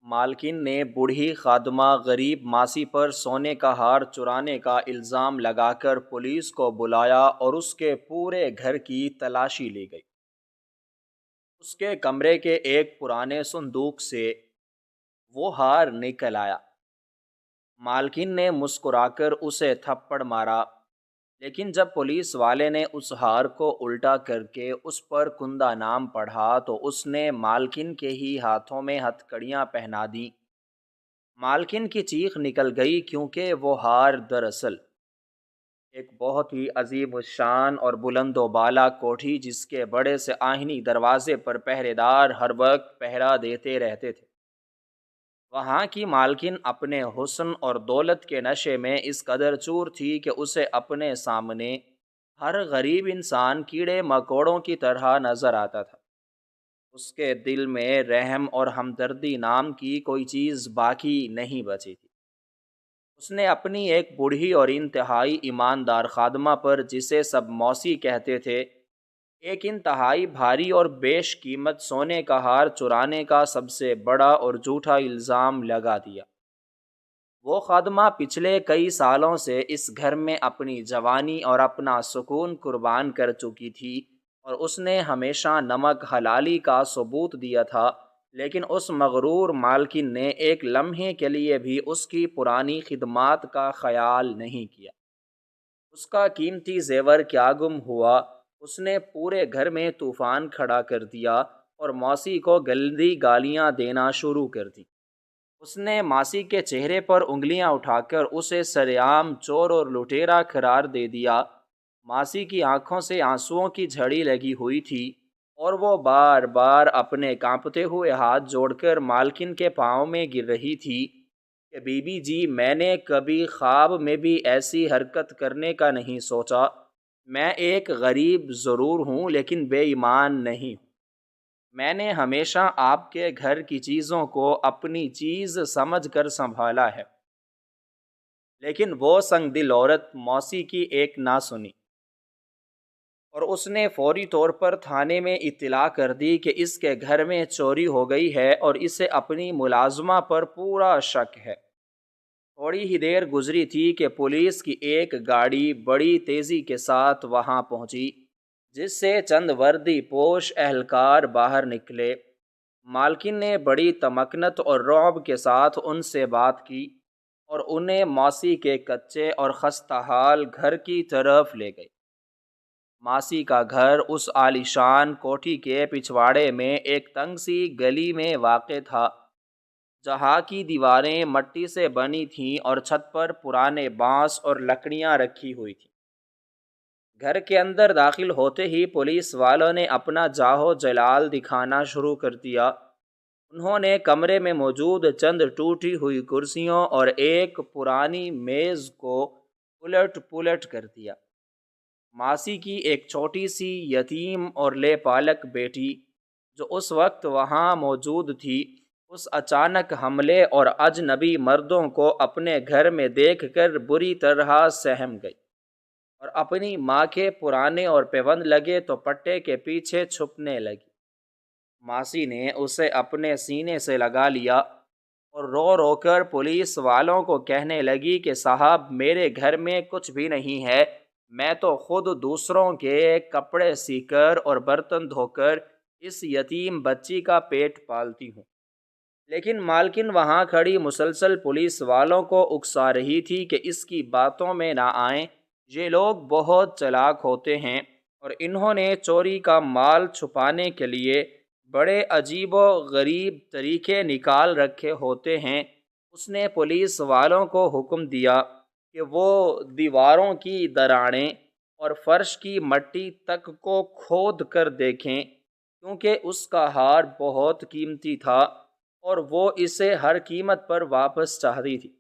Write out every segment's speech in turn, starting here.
مالکن نے بوڑھی خادمہ غریب ماسی پر سونے کا ہار چرانے کا الزام لگا کر پولیس کو بلایا اور اس کے پورے گھر کی تلاشی لی گئی۔ اس کے کمرے کے ایک پرانے صندوق سے وہ ہار نکل آیا۔ مالکن نے مسکرا کر اسے تھپڑ مارا، لیکن جب پولیس والے نے اس ہار کو الٹا کر کے اس پر کندہ نام پڑھا تو اس نے مالکن کے ہی ہاتھوں میں ہتھ کڑیاں پہنا دیں۔ مالکن کی چیخ نکل گئی کیونکہ وہ ہار دراصل ایک بہت ہی عظیم الشان اور بلند و بالا کوٹھی جس کے بڑے سے آہنی دروازے پر پہرے دار ہر وقت پہرا دیتے رہتے تھے۔ وہاں کی مالکن اپنے حسن اور دولت کے نشے میں اس قدر چور تھی کہ اسے اپنے سامنے ہر غریب انسان کیڑے مکوڑوں کی طرح نظر آتا تھا۔ اس کے دل میں رحم اور ہمدردی نام کی کوئی چیز باقی نہیں بچی تھی۔ اس نے اپنی ایک بوڑھی اور انتہائی ایماندار خادمہ پر، جسے سب موسی کہتے تھے، ایک انتہائی بھاری اور بیش قیمت سونے کا ہار چرانے کا سب سے بڑا اور جھوٹا الزام لگا دیا۔ وہ خادمہ پچھلے کئی سالوں سے اس گھر میں اپنی جوانی اور اپنا سکون قربان کر چکی تھی اور اس نے ہمیشہ نمک حلالی کا ثبوت دیا تھا، لیکن اس مغرور مالکن نے ایک لمحے کے لیے بھی اس کی پرانی خدمات کا خیال نہیں کیا۔ اس کا قیمتی زیور کیا گم ہوا؟ اس نے پورے گھر میں طوفان کھڑا کر دیا اور موسی کو گندی گالیاں دینا شروع کر دی۔ اس نے ماسی کے چہرے پر انگلیاں اٹھا کر اسے سرعام چور اور لٹیرا قرار دے دیا۔ ماسی کی آنکھوں سے آنسوؤں کی جھڑی لگی ہوئی تھی اور وہ بار بار اپنے کانپتے ہوئے ہاتھ جوڑ کر مالکن کے پاؤں میں گر رہی تھی کہ بی بی جی، میں نے کبھی خواب میں بھی ایسی حرکت کرنے کا نہیں سوچا۔ میں ایک غریب ضرور ہوں لیکن بے ایمان نہیں ہوں۔ میں نے ہمیشہ آپ کے گھر کی چیزوں کو اپنی چیز سمجھ کر سنبھالا ہے۔ لیکن وہ سنگ دل عورت موسی کی ایک نہ سنی اور اس نے فوری طور پر تھانے میں اطلاع کر دی کہ اس کے گھر میں چوری ہو گئی ہے اور اسے اپنی ملازمہ پر پورا شک ہے۔ تھوڑی ہی دیر گزری تھی کہ پولیس کی ایک گاڑی بڑی تیزی کے ساتھ وہاں پہنچی، جس سے چند وردی پوش اہلکار باہر نکلے۔ مالکن نے بڑی تمکنت اور رعب کے ساتھ ان سے بات کی اور انہیں ماسی کے کچے اور خستہ حال گھر کی طرف لے گئی۔ ماسی کا گھر اس عالیشان کوٹھی کے پچھواڑے میں ایک تنگ سی گلی میں واقع تھا، جہاں کی دیواریں مٹی سے بنی تھیں اور چھت پر پرانے بانس اور لکڑیاں رکھی ہوئی تھیں۔ گھر کے اندر داخل ہوتے ہی پولیس والوں نے اپنا جاہو جلال دکھانا شروع کر دیا۔ انہوں نے کمرے میں موجود چند ٹوٹی ہوئی کرسیوں اور ایک پرانی میز کو الٹ پلٹ کر دیا۔ ماسی کی ایک چھوٹی سی یتیم اور لے پالک بیٹی جو اس وقت وہاں موجود تھی، اس اچانک حملے اور اجنبی مردوں کو اپنے گھر میں دیکھ کر بری طرح سہم گئی اور اپنی ماں کے پرانے اور پیوند لگے دوپٹے کے پیچھے چھپنے لگی۔ ماسی نے اسے اپنے سینے سے لگا لیا اور رو رو کر پولیس والوں کو کہنے لگی کہ صاحب، میرے گھر میں کچھ بھی نہیں ہے، میں تو خود دوسروں کے کپڑے سی کر اور برتن دھو کر اس یتیم بچی کا پیٹ پالتی ہوں۔ لیکن مالکن وہاں کھڑی مسلسل پولیس والوں کو اکسا رہی تھی کہ اس کی باتوں میں نہ آئیں، یہ لوگ بہت چالاک ہوتے ہیں اور انہوں نے چوری کا مال چھپانے کے لیے بڑے عجیب و غریب طریقے نکال رکھے ہوتے ہیں۔ اس نے پولیس والوں کو حکم دیا کہ وہ دیواروں کی دراڑیں اور فرش کی مٹی تک کو کھود کر دیکھیں، کیونکہ اس کا ہار بہت قیمتی تھا اور وہ اسے ہر قیمت پر واپس چاہتی تھی۔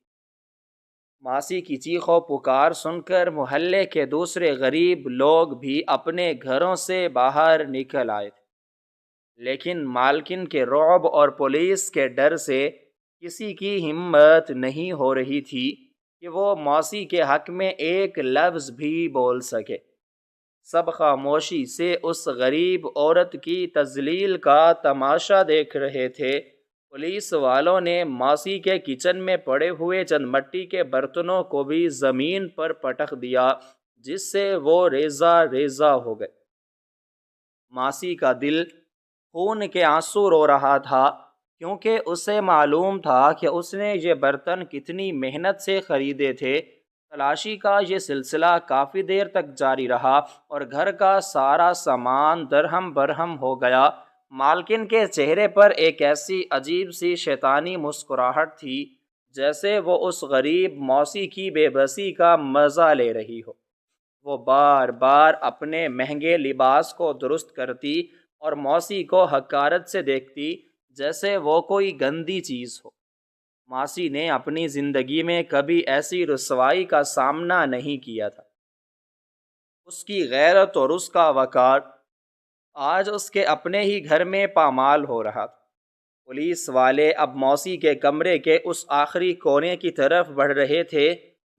ماسی کی چیخ و پکار سن کر محلے کے دوسرے غریب لوگ بھی اپنے گھروں سے باہر نکل آئے تھے، لیکن مالکن کے رعب اور پولیس کے ڈر سے کسی کی ہمت نہیں ہو رہی تھی کہ وہ موسی کے حق میں ایک لفظ بھی بول سکے۔ سب خاموشی سے اس غریب عورت کی تذلیل کا تماشا دیکھ رہے تھے پولیس والوں نے ماسی کے کچن میں پڑے ہوئے چند مٹی کے برتنوں کو بھی زمین پر پٹخ دیا، جس سے وہ ریزہ ریزہ ہو گئے۔ ماسی کا دل خون کے آنسو رو رہا تھا، کیونکہ اسے معلوم تھا کہ اس نے یہ برتن کتنی محنت سے خریدے تھے۔ تلاشی کا یہ سلسلہ کافی دیر تک جاری رہا اور گھر کا سارا سامان درہم برہم ہو گیا۔ مالکن کے چہرے پر ایک ایسی عجیب سی شیطانی مسکراہٹ تھی، جیسے وہ اس غریب موسی کی بے بسی کا مزہ لے رہی ہو۔ وہ بار بار اپنے مہنگے لباس کو درست کرتی اور موسی کو حقارت سے دیکھتی، جیسے وہ کوئی گندی چیز ہو۔ ماسی نے اپنی زندگی میں کبھی ایسی رسوائی کا سامنا نہیں کیا تھا۔ اس کی غیرت اور اس کا وقار آج اس کے اپنے ہی گھر میں پامال ہو رہا تھا۔ پولیس والے اب موسی کے کمرے کے اس آخری کونے کی طرف بڑھ رہے تھے،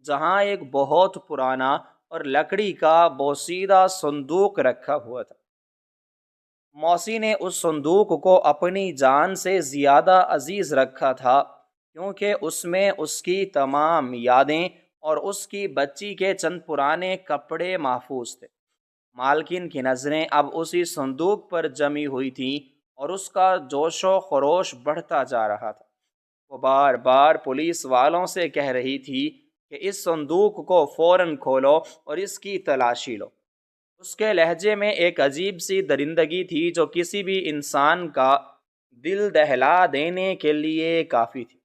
جہاں ایک بہت پرانا اور لکڑی کا بوسیدہ صندوق رکھا ہوا تھا۔ موسی نے اس صندوق کو اپنی جان سے زیادہ عزیز رکھا تھا، کیونکہ اس میں اس کی تمام یادیں اور اس کی بچی کے چند پرانے کپڑے محفوظ تھے۔ مالکن کی نظریں اب اسی صندوق پر جمی ہوئی تھیں اور اس کا جوش و خروش بڑھتا جا رہا تھا۔ وہ بار بار پولیس والوں سے کہہ رہی تھی کہ اس صندوق کو فوراً کھولو اور اس کی تلاشی لو۔ اس کے لہجے میں ایک عجیب سی درندگی تھی جو کسی بھی انسان کا دل دہلا دینے کے لیے کافی تھی۔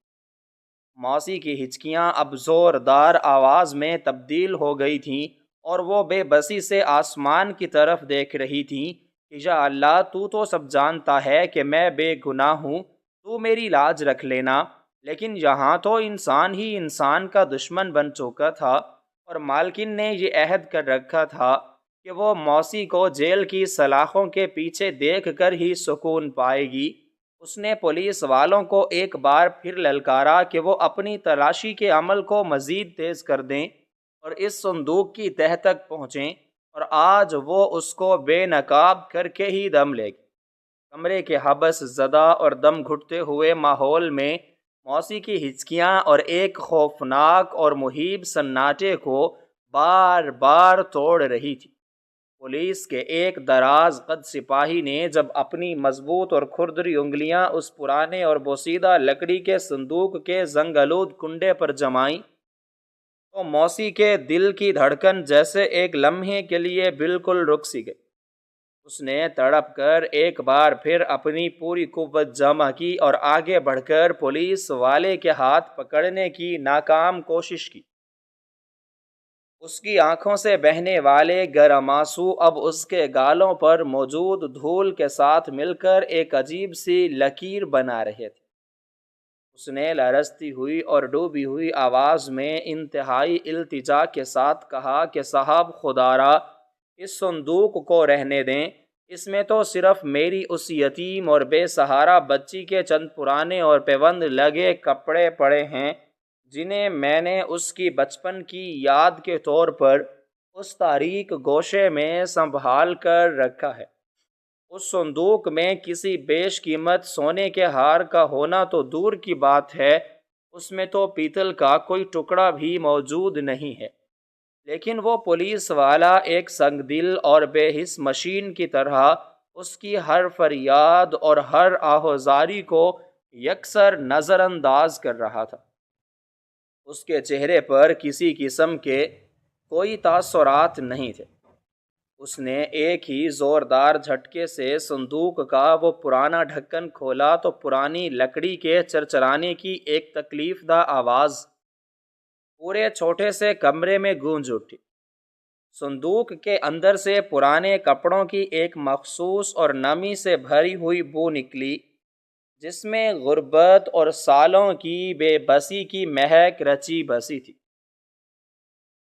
موسی کی ہچکیاں اب زوردار آواز میں تبدیل ہو گئی تھیں اور وہ بے بسی سے آسمان کی طرف دیکھ رہی تھیں کہ یا اللہ، تو تو سب جانتا ہے کہ میں بے گناہ ہوں، تو میری لاج رکھ لینا۔ لیکن یہاں تو انسان ہی انسان کا دشمن بن چکا تھا، اور مالکن نے یہ عہد کر رکھا تھا کہ وہ موسی کو جیل کی سلاخوں کے پیچھے دیکھ کر ہی سکون پائے گی۔ اس نے پولیس والوں کو ایک بار پھر للکارا کہ وہ اپنی تلاشی کے عمل کو مزید تیز کر دیں اور اس صندوق کی تہہ تک پہنچیں، اور آج وہ اس کو بے نقاب کر کے ہی دم لے گی۔ کمرے کے حبس زدہ اور دم گھٹتے ہوئے ماحول میں موسی کی ہچکیاں اور ایک خوفناک اور مہیب سناٹے کو بار بار توڑ رہی تھی۔ پولیس کے ایک دراز قد سپاہی نے جب اپنی مضبوط اور کھردری انگلیاں اس پرانے اور بوسیدہ لکڑی کے صندوق کے زنگ آلود کنڈے پر جمائیں، تو موسی کے دل کی دھڑکن جیسے ایک لمحے کے لیے بالکل رک سی گئی۔ اس نے تڑپ کر ایک بار پھر اپنی پوری قوت جمع کی اور آگے بڑھ کر پولیس والے کے ہاتھ پکڑنے کی ناکام کوشش کی۔ اس کی آنکھوں سے بہنے والے گرم آنسو اب اس کے گالوں پر موجود دھول کے ساتھ مل کر ایک عجیب سی لکیر بنا رہے تھے۔ اس نے لرزتی ہوئی اور ڈوبی ہوئی آواز میں انتہائی التجا کے ساتھ کہا کہ صاحب، خدارا اس صندوق کو رہنے دیں۔ اس میں تو صرف میری اس یتیم اور بے سہارا بچی کے چند پرانے اور پیوند لگے کپڑے پڑے ہیں، جنہیں میں نے اس کی بچپن کی یاد کے طور پر اس تاریک گوشے میں سنبھال کر رکھا ہے۔ اس صندوق میں کسی بیش قیمت سونے کے ہار کا ہونا تو دور کی بات ہے، اس میں تو پیتل کا کوئی ٹکڑا بھی موجود نہیں ہے۔ لیکن وہ پولیس والا ایک سنگ دل اور بے حس مشین کی طرح اس کی ہر فریاد اور ہر آہوزاری کو یکسر نظر انداز کر رہا تھا۔ اس کے چہرے پر کسی قسم کے کوئی تاثرات نہیں تھے۔ اس نے ایک ہی زوردار جھٹکے سے صندوق کا وہ پرانا ڈھکن کھولا تو پرانی لکڑی کے چرچرانے کی ایک تکلیف دہ آواز پورے چھوٹے سے کمرے میں گونج اٹھی۔ صندوق کے اندر سے پرانے کپڑوں کی ایک مخصوص اور نمی سے بھری ہوئی بو نکلی، جس میں غربت اور سالوں کی بے بسی کی مہک رچی بسی تھی۔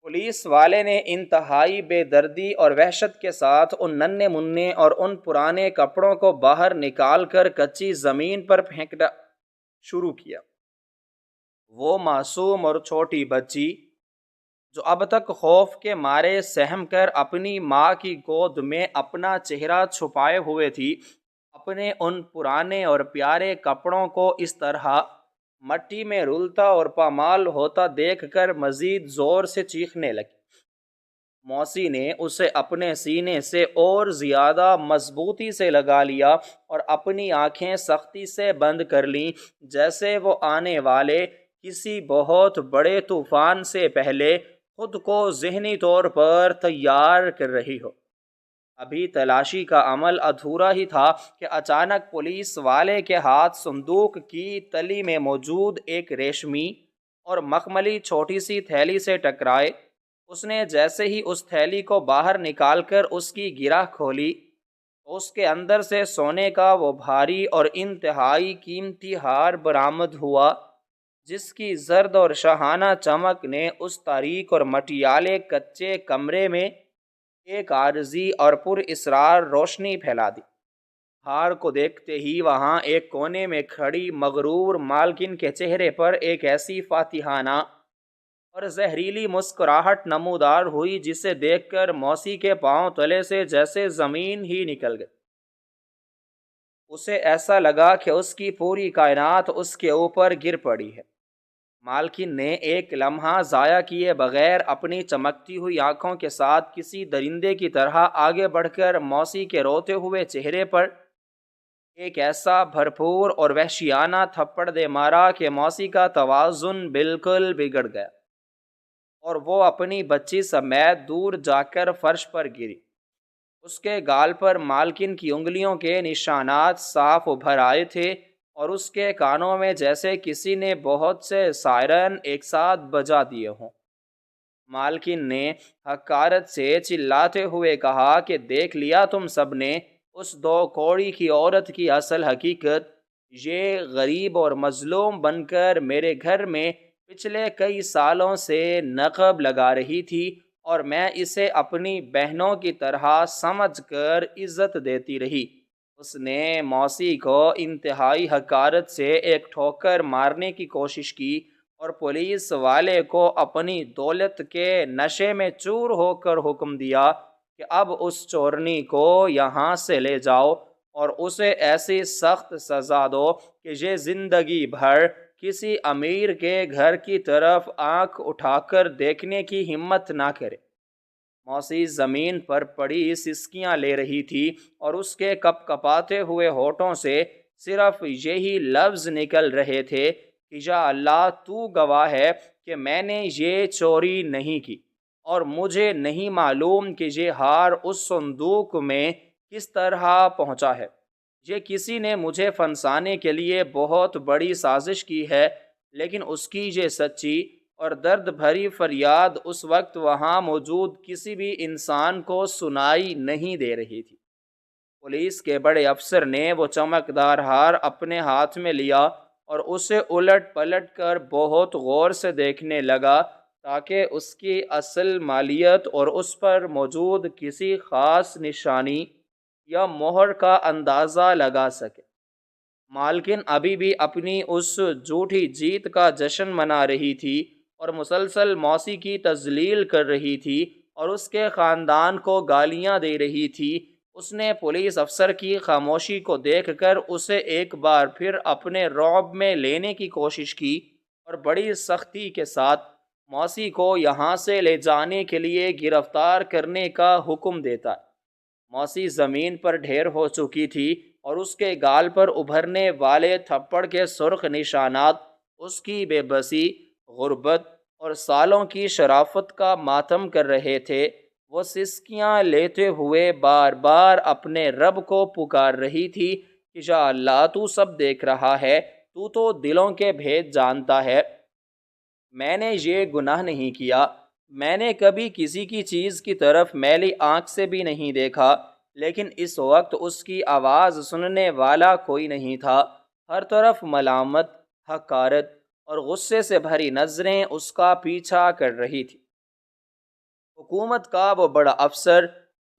پولیس والے نے انتہائی بے دردی اور وحشت کے ساتھ ان ننھے منھے اور ان پرانے کپڑوں کو باہر نکال کر کچی زمین پر پھینکنا شروع کیا۔ وہ معصوم اور چھوٹی بچی جو اب تک خوف کے مارے سہم کر اپنی ماں کی گود میں اپنا چہرہ چھپائے ہوئے تھی، اپنے ان پرانے اور پیارے کپڑوں کو اس طرح مٹی میں رلتا اور پامال ہوتا دیکھ کر مزید زور سے چیخنے لگی۔ موسی نے اسے اپنے سینے سے اور زیادہ مضبوطی سے لگا لیا اور اپنی آنکھیں سختی سے بند کر لیں، جیسے وہ آنے والے کسی بہت بڑے طوفان سے پہلے خود کو ذہنی طور پر تیار کر رہی ہو۔ ابھی تلاشی کا عمل ادھورا ہی تھا کہ اچانک پولیس والے کے ہاتھ صندوق کی تلی میں موجود ایک ریشمی اور مخملی چھوٹی سی تھیلی سے ٹکرائے۔ اس نے جیسے ہی اس تھیلی کو باہر نکال کر اس کی گرہ کھولی، اس کے اندر سے سونے کا وہ بھاری اور انتہائی قیمتی ہار برآمد ہوا، جس کی زرد اور شاہانہ چمک نے اس تاریک اور مٹیالے کچے کمرے میں ایک عارضی اور پر اسرار روشنی پھیلا دی۔ ہار کو دیکھتے ہی وہاں ایک کونے میں کھڑی مغرور مالکن کے چہرے پر ایک ایسی فاتحانہ اور زہریلی مسکراہٹ نمودار ہوئی جسے دیکھ کر موسی کے پاؤں تلے سے جیسے زمین ہی نکل گئی۔ اسے ایسا لگا کہ اس کی پوری کائنات اس کے اوپر گر پڑی ہے۔ مالکن نے ایک لمحہ ضائع کیے بغیر اپنی چمکتی ہوئی آنکھوں کے ساتھ کسی درندے کی طرح آگے بڑھ کر موسی کے روتے ہوئے چہرے پر ایک ایسا بھرپور اور وحشیانہ تھپڑ دے مارا کہ موسی کا توازن بالکل بگڑ گیا اور وہ اپنی بچی سمیت دور جا کر فرش پر گری۔ اس کے گال پر مالکن کی انگلیوں کے نشانات صاف ابھر آئے تھے اور اس کے کانوں میں جیسے کسی نے بہت سے سائرن ایک ساتھ بجا دیے ہوں۔ مالکن نے حقارت سے چلاتے ہوئے کہا کہ دیکھ لیا تم سب نے اس دو کوڑی کی عورت کی اصل حقیقت۔ یہ غریب اور مظلوم بن کر میرے گھر میں پچھلے کئی سالوں سے نقب لگا رہی تھی اور میں اسے اپنی بہنوں کی طرح سمجھ کر عزت دیتی رہی۔ اس نے موسی کو انتہائی حقارت سے ایک ٹھوکر مارنے کی کوشش کی اور پولیس والے کو اپنی دولت کے نشے میں چور ہو کر حکم دیا کہ اب اس چورنی کو یہاں سے لے جاؤ اور اسے ایسی سخت سزا دو کہ یہ زندگی بھر کسی امیر کے گھر کی طرف آنکھ اٹھا کر دیکھنے کی ہمت نہ کرے۔ موسی زمین پر پڑی سسکیاں لے رہی تھی اور اس کے کپ کپاتے ہوئے ہونٹوں سے صرف یہی لفظ نکل رہے تھے کہ یا اللہ تو گواہ ہے کہ میں نے یہ چوری نہیں کی اور مجھے نہیں معلوم کہ یہ ہار اس صندوق میں کس طرح پہنچا ہے۔ یہ کسی نے مجھے پھنسانے کے لیے بہت بڑی سازش کی ہے، لیکن اس کی یہ سچی اور درد بھری فریاد اس وقت وہاں موجود کسی بھی انسان کو سنائی نہیں دے رہی تھی۔ پولیس کے بڑے افسر نے وہ چمکدار ہار اپنے ہاتھ میں لیا اور اسے الٹ پلٹ کر بہت غور سے دیکھنے لگا تاکہ اس کی اصل مالیت اور اس پر موجود کسی خاص نشانی یا مہر کا اندازہ لگا سکے۔ مالکن ابھی بھی اپنی اس جھوٹی جیت کا جشن منا رہی تھی اور مسلسل موسی کی تذلیل کر رہی تھی اور اس کے خاندان کو گالیاں دے رہی تھی۔ اس نے پولیس افسر کی خاموشی کو دیکھ کر اسے ایک بار پھر اپنے رعب میں لینے کی کوشش کی اور بڑی سختی کے ساتھ موسی کو یہاں سے لے جانے کے لیے گرفتار کرنے کا حکم دیتا ہے۔ موسی زمین پر ڈھیر ہو چکی تھی اور اس کے گال پر ابھرنے والے تھپڑ کے سرخ نشانات اس کی بے بسی، غربت اور سالوں کی شرافت کا ماتم کر رہے تھے۔ وہ سسکیاں لیتے ہوئے بار بار اپنے رب کو پکار رہی تھی کہ یا اللہ تو سب دیکھ رہا ہے، تو دلوں کے بھید جانتا ہے۔ میں نے یہ گناہ نہیں کیا، میں نے کبھی کسی کی چیز کی طرف میلی آنکھ سے بھی نہیں دیکھا، لیکن اس وقت اس کی آواز سننے والا کوئی نہیں تھا۔ ہر طرف ملامت، حقارت اور غصے سے بھری نظریں اس کا پیچھا کر رہی تھی۔ حکومت کا وہ بڑا افسر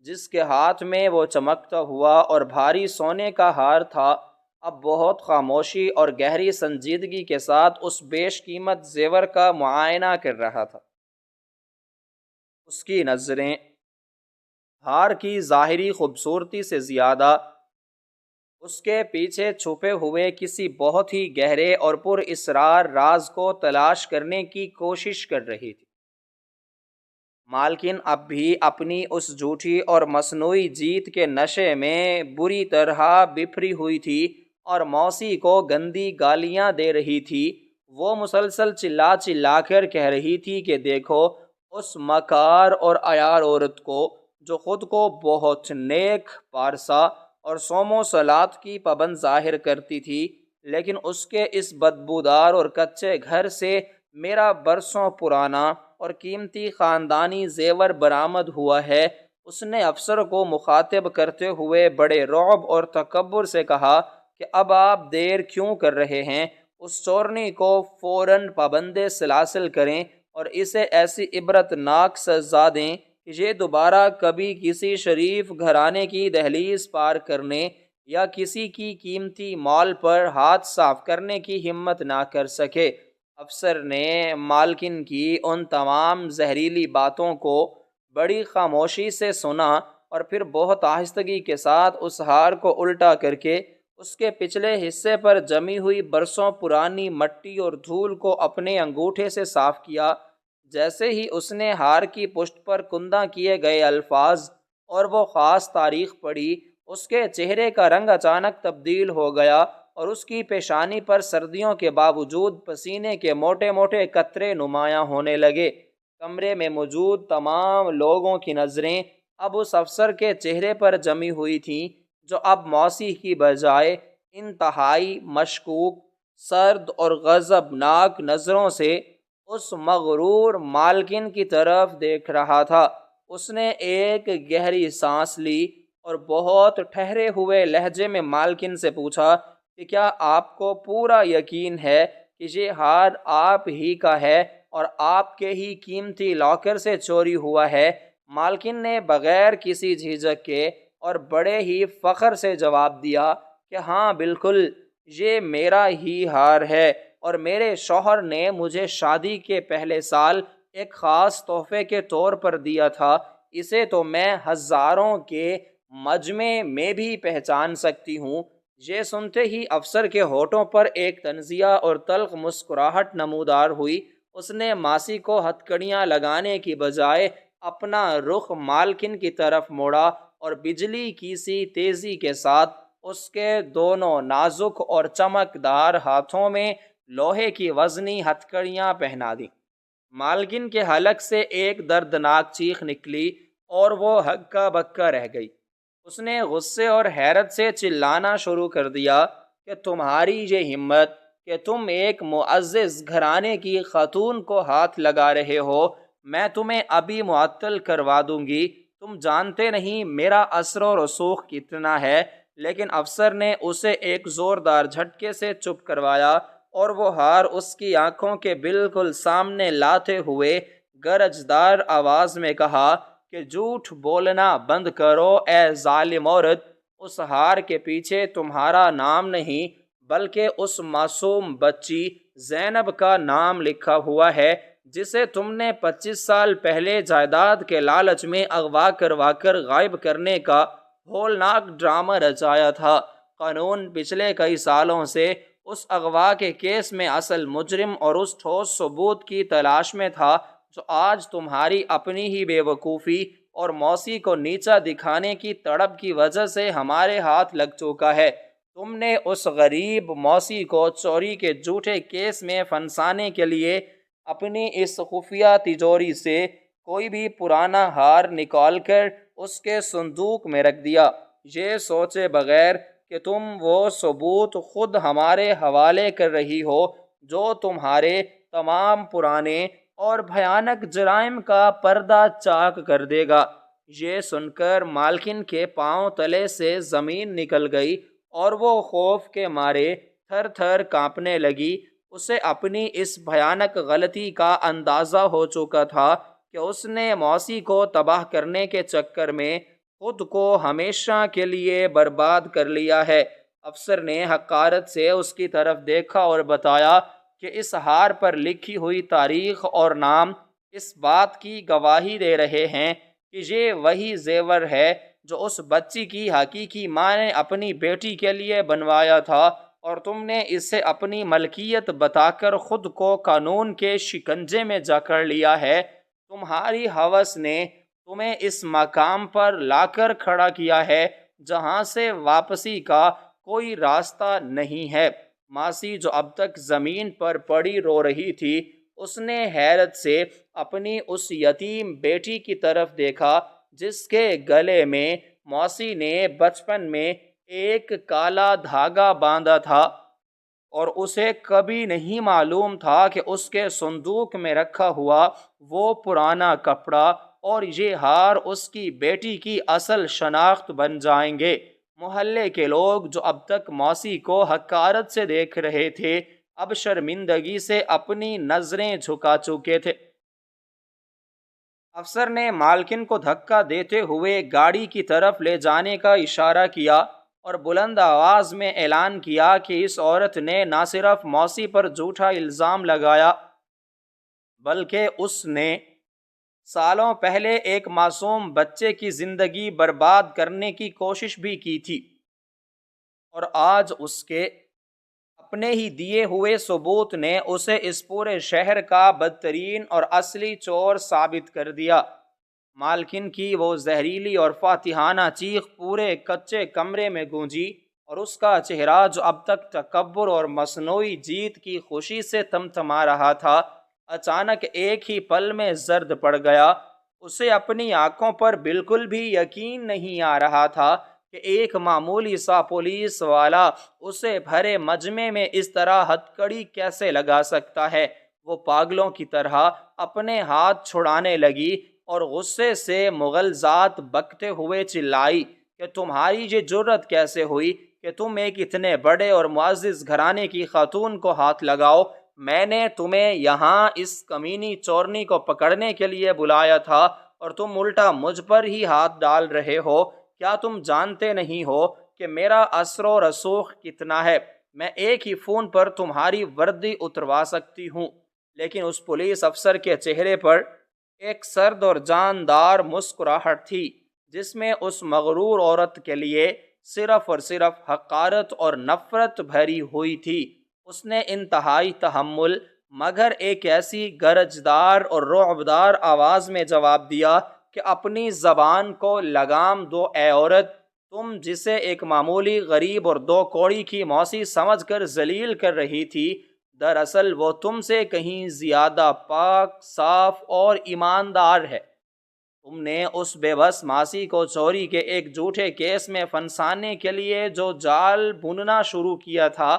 جس کے ہاتھ میں وہ چمکتا ہوا اور بھاری سونے کا ہار تھا، اب بہت خاموشی اور گہری سنجیدگی کے ساتھ اس بیش قیمت زیور کا معائنہ کر رہا تھا۔ اس کی نظریں ہار کی ظاہری خوبصورتی سے زیادہ اس کے پیچھے چھپے ہوئے کسی بہت ہی گہرے اور پر اسرار راز کو تلاش کرنے کی کوشش کر رہی تھی۔ مالکن اب بھی اپنی اس جھوٹی اور مصنوعی جیت کے نشے میں بری طرح بفری ہوئی تھی اور موسی کو گندی گالیاں دے رہی تھی۔ وہ مسلسل چلا چلا کر کہہ رہی تھی کہ دیکھو اس مکار اور عیار عورت کو، جو خود کو بہت نیک، پارسا اور صوم و صلات کی پابند ظاہر کرتی تھی، لیکن اس کے اس بدبودار اور کچے گھر سے میرا برسوں پرانا اور قیمتی خاندانی زیور برآمد ہوا ہے۔ اس نے افسر کو مخاطب کرتے ہوئے بڑے رعب اور تکبر سے کہا کہ اب آپ دیر کیوں کر رہے ہیں؟ اس چورنی کو فوراً پابند سلاسل کریں اور اسے ایسی عبرتناک سزا دیں کہ یہ دوبارہ کبھی کسی شریف گھرانے کی دہلیز پار کرنے یا کسی کی قیمتی مال پر ہاتھ صاف کرنے کی ہمت نہ کر سکے۔ افسر نے مالکن کی ان تمام زہریلی باتوں کو بڑی خاموشی سے سنا اور پھر بہت آہستگی کے ساتھ اس ہار کو الٹا کر کے اس کے پچھلے حصے پر جمی ہوئی برسوں پرانی مٹی اور دھول کو اپنے انگوٹھے سے صاف کیا۔ جیسے ہی اس نے ہار کی پشت پر کندہ کیے گئے الفاظ اور وہ خاص تاریخ پڑھی، اس کے چہرے کا رنگ اچانک تبدیل ہو گیا اور اس کی پیشانی پر سردیوں کے باوجود پسینے کے موٹے موٹے قطرے نمایاں ہونے لگے۔ کمرے میں موجود تمام لوگوں کی نظریں اب اس افسر کے چہرے پر جمی ہوئی تھیں، جو اب موسی کی بجائے انتہائی مشکوک، سرد اور غضبناک نظروں سے اس مغرور مالکن کی طرف دیکھ رہا تھا۔ اس نے ایک گہری سانس لی اور بہت ٹھہرے ہوئے لہجے میں مالکن سے پوچھا کہ کیا آپ کو پورا یقین ہے کہ یہ ہار آپ ہی کا ہے اور آپ کے ہی قیمتی لاکر سے چوری ہوا ہے؟ مالکن نے بغیر کسی جھجک کے اور بڑے ہی فخر سے جواب دیا کہ ہاں بالکل، یہ میرا ہی ہار ہے اور میرے شوہر نے مجھے شادی کے پہلے سال ایک خاص تحفے کے طور پر دیا تھا۔ اسے تو میں ہزاروں کے مجمع میں بھی پہچان سکتی ہوں۔ یہ سنتے ہی افسر کے ہونٹوں پر ایک طنزیہ اور تلخ مسکراہٹ نمودار ہوئی۔ اس نے ماسی کو ہتھکڑیاں لگانے کی بجائے اپنا رخ مالکن کی طرف موڑا اور بجلی کی سی تیزی کے ساتھ اس کے دونوں نازک اور چمکدار ہاتھوں میں لوہے کی وزنی ہتھکڑیاں پہنا دیں۔ مالکن کے حلق سے ایک دردناک چیخ نکلی اور وہ ہکا بکا رہ گئی۔ اس نے غصے اور حیرت سے چلانا شروع کر دیا کہ تمہاری یہ ہمت کہ تم ایک معزز گھرانے کی خاتون کو ہاتھ لگا رہے ہو، میں تمہیں ابھی معطل کروا دوں گی۔ تم جانتے نہیں میرا اثر و رسوخ کتنا ہے۔ لیکن افسر نے اسے ایک زوردار جھٹکے سے چپ کروایا اور وہ ہار اس کی آنکھوں کے بالکل سامنے لاتے ہوئے گرجدار آواز میں کہا کہ جھوٹ بولنا بند کرو اے ظالم عورت۔ اس ہار کے پیچھے تمہارا نام نہیں بلکہ اس معصوم بچی زینب کا نام لکھا ہوا ہے، جسے تم نے 25 سال پہلے جائیداد کے لالچ میں اغوا کروا کر غائب کرنے کا ہولناک ڈرامہ رچایا تھا۔ قانون پچھلے کئی سالوں سے اس اغوا کے کیس میں اصل مجرم اور اس ٹھوس ثبوت کی تلاش میں تھا جو آج تمہاری اپنی ہی بے وقوفی اور موسی کو نیچا دکھانے کی تڑپ کی وجہ سے ہمارے ہاتھ لگ چکا ہے۔ تم نے اس غریب موسی کو چوری کے جھوٹے کیس میں پھنسانے کے لیے اپنی اس خفیہ تجوری سے کوئی بھی پرانا ہار نکال کر اس کے صندوق میں رکھ دیا، یہ سوچے بغیر کہ تم وہ ثبوت خود ہمارے حوالے کر رہی ہو جو تمہارے تمام پرانے اور بھیانک جرائم کا پردہ چاک کر دے گا۔ یہ سن کر مالکن کے پاؤں تلے سے زمین نکل گئی اور وہ خوف کے مارے تھر تھر کانپنے لگی۔ اسے اپنی اس بھیانک غلطی کا اندازہ ہو چکا تھا کہ اس نے موسی کو تباہ کرنے کے چکر میں خود کو ہمیشہ کے لیے برباد کر لیا ہے۔ افسر نے حقارت سے اس کی طرف دیکھا اور بتایا کہ اس ہار پر لکھی ہوئی تاریخ اور نام اس بات کی گواہی دے رہے ہیں کہ یہ وہی زیور ہے جو اس بچی کی حقیقی ماں نے اپنی بیٹی کے لیے بنوایا تھا، اور تم نے اسے اپنی ملکیت بتا کر خود کو قانون کے شکنجے میں جکڑ لیا ہے۔ تمہاری ہوس نے تمہیں اس مقام پر لا کر کھڑا کیا ہے جہاں سے واپسی کا کوئی راستہ نہیں ہے۔ ماسی، جو اب تک زمین پر پڑی رو رہی تھی، اس نے حیرت سے اپنی اس یتیم بیٹی کی طرف دیکھا جس کے گلے میں موسی نے بچپن میں ایک کالا دھاگا باندھا تھا، اور اسے کبھی نہیں معلوم تھا کہ اس کے صندوق میں رکھا ہوا وہ پرانا کپڑا اور یہ ہار اس کی بیٹی کی اصل شناخت بن جائیں گے۔ محلے کے لوگ جو اب تک موسی کو حقارت سے دیکھ رہے تھے، اب شرمندگی سے اپنی نظریں جھکا چکے تھے۔ افسر نے مالکن کو دھکا دیتے ہوئے گاڑی کی طرف لے جانے کا اشارہ کیا اور بلند آواز میں اعلان کیا کہ اس عورت نے نہ صرف موسی پر جھوٹا الزام لگایا، بلکہ اس نے سالوں پہلے ایک معصوم بچے کی زندگی برباد کرنے کی کوشش بھی کی تھی، اور آج اس کے اپنے ہی دیے ہوئے ثبوت نے اسے اس پورے شہر کا بدترین اور اصلی چور ثابت کر دیا۔ مالکن کی وہ زہریلی اور فاتحانہ چیخ پورے کچے کمرے میں گونجی، اور اس کا چہرہ جو اب تک تکبر اور مصنوعی جیت کی خوشی سے تمتما رہا تھا، اچانک ایک ہی پل میں زرد پڑ گیا۔ اسے اپنی آنکھوں پر بالکل بھی یقین نہیں آ رہا تھا کہ ایک معمولی سا پولیس والا اسے بھرے مجمع میں اس طرح ہتکڑی کیسے لگا سکتا ہے۔ وہ پاگلوں کی طرح اپنے ہاتھ چھڑانے لگی اور غصے سے مغلظات بکتے ہوئے چلائی کہ تمہاری یہ جرت کیسے ہوئی کہ تم ایک اتنے بڑے اور معزز گھرانے کی خاتون کو ہاتھ لگاؤ؟ میں نے تمہیں یہاں اس کمینی چورنی کو پکڑنے کے لیے بلایا تھا، اور تم الٹا مجھ پر ہی ہاتھ ڈال رہے ہو۔ کیا تم جانتے نہیں ہو کہ میرا اثر و رسوخ کتنا ہے؟ میں ایک ہی فون پر تمہاری وردی اتروا سکتی ہوں۔ لیکن اس پولیس افسر کے چہرے پر ایک سرد اور جاندار مسکراہٹ تھی جس میں اس مغرور عورت کے لیے صرف اور صرف حقارت اور نفرت بھری ہوئی تھی۔ اس نے انتہائی تحمل مگر ایک ایسی گرجدار اور رعبدار آواز میں جواب دیا کہ اپنی زبان کو لگام دو اے عورت، تم جسے ایک معمولی غریب اور دو کوڑی کی موسی سمجھ کر ذلیل کر رہی تھی، دراصل وہ تم سے کہیں زیادہ پاک، صاف اور ایماندار ہے۔ تم نے اس بے بس ماسی کو چوری کے ایک جھوٹے کیس میں پھنسانے کے لیے جو جال بننا شروع کیا تھا،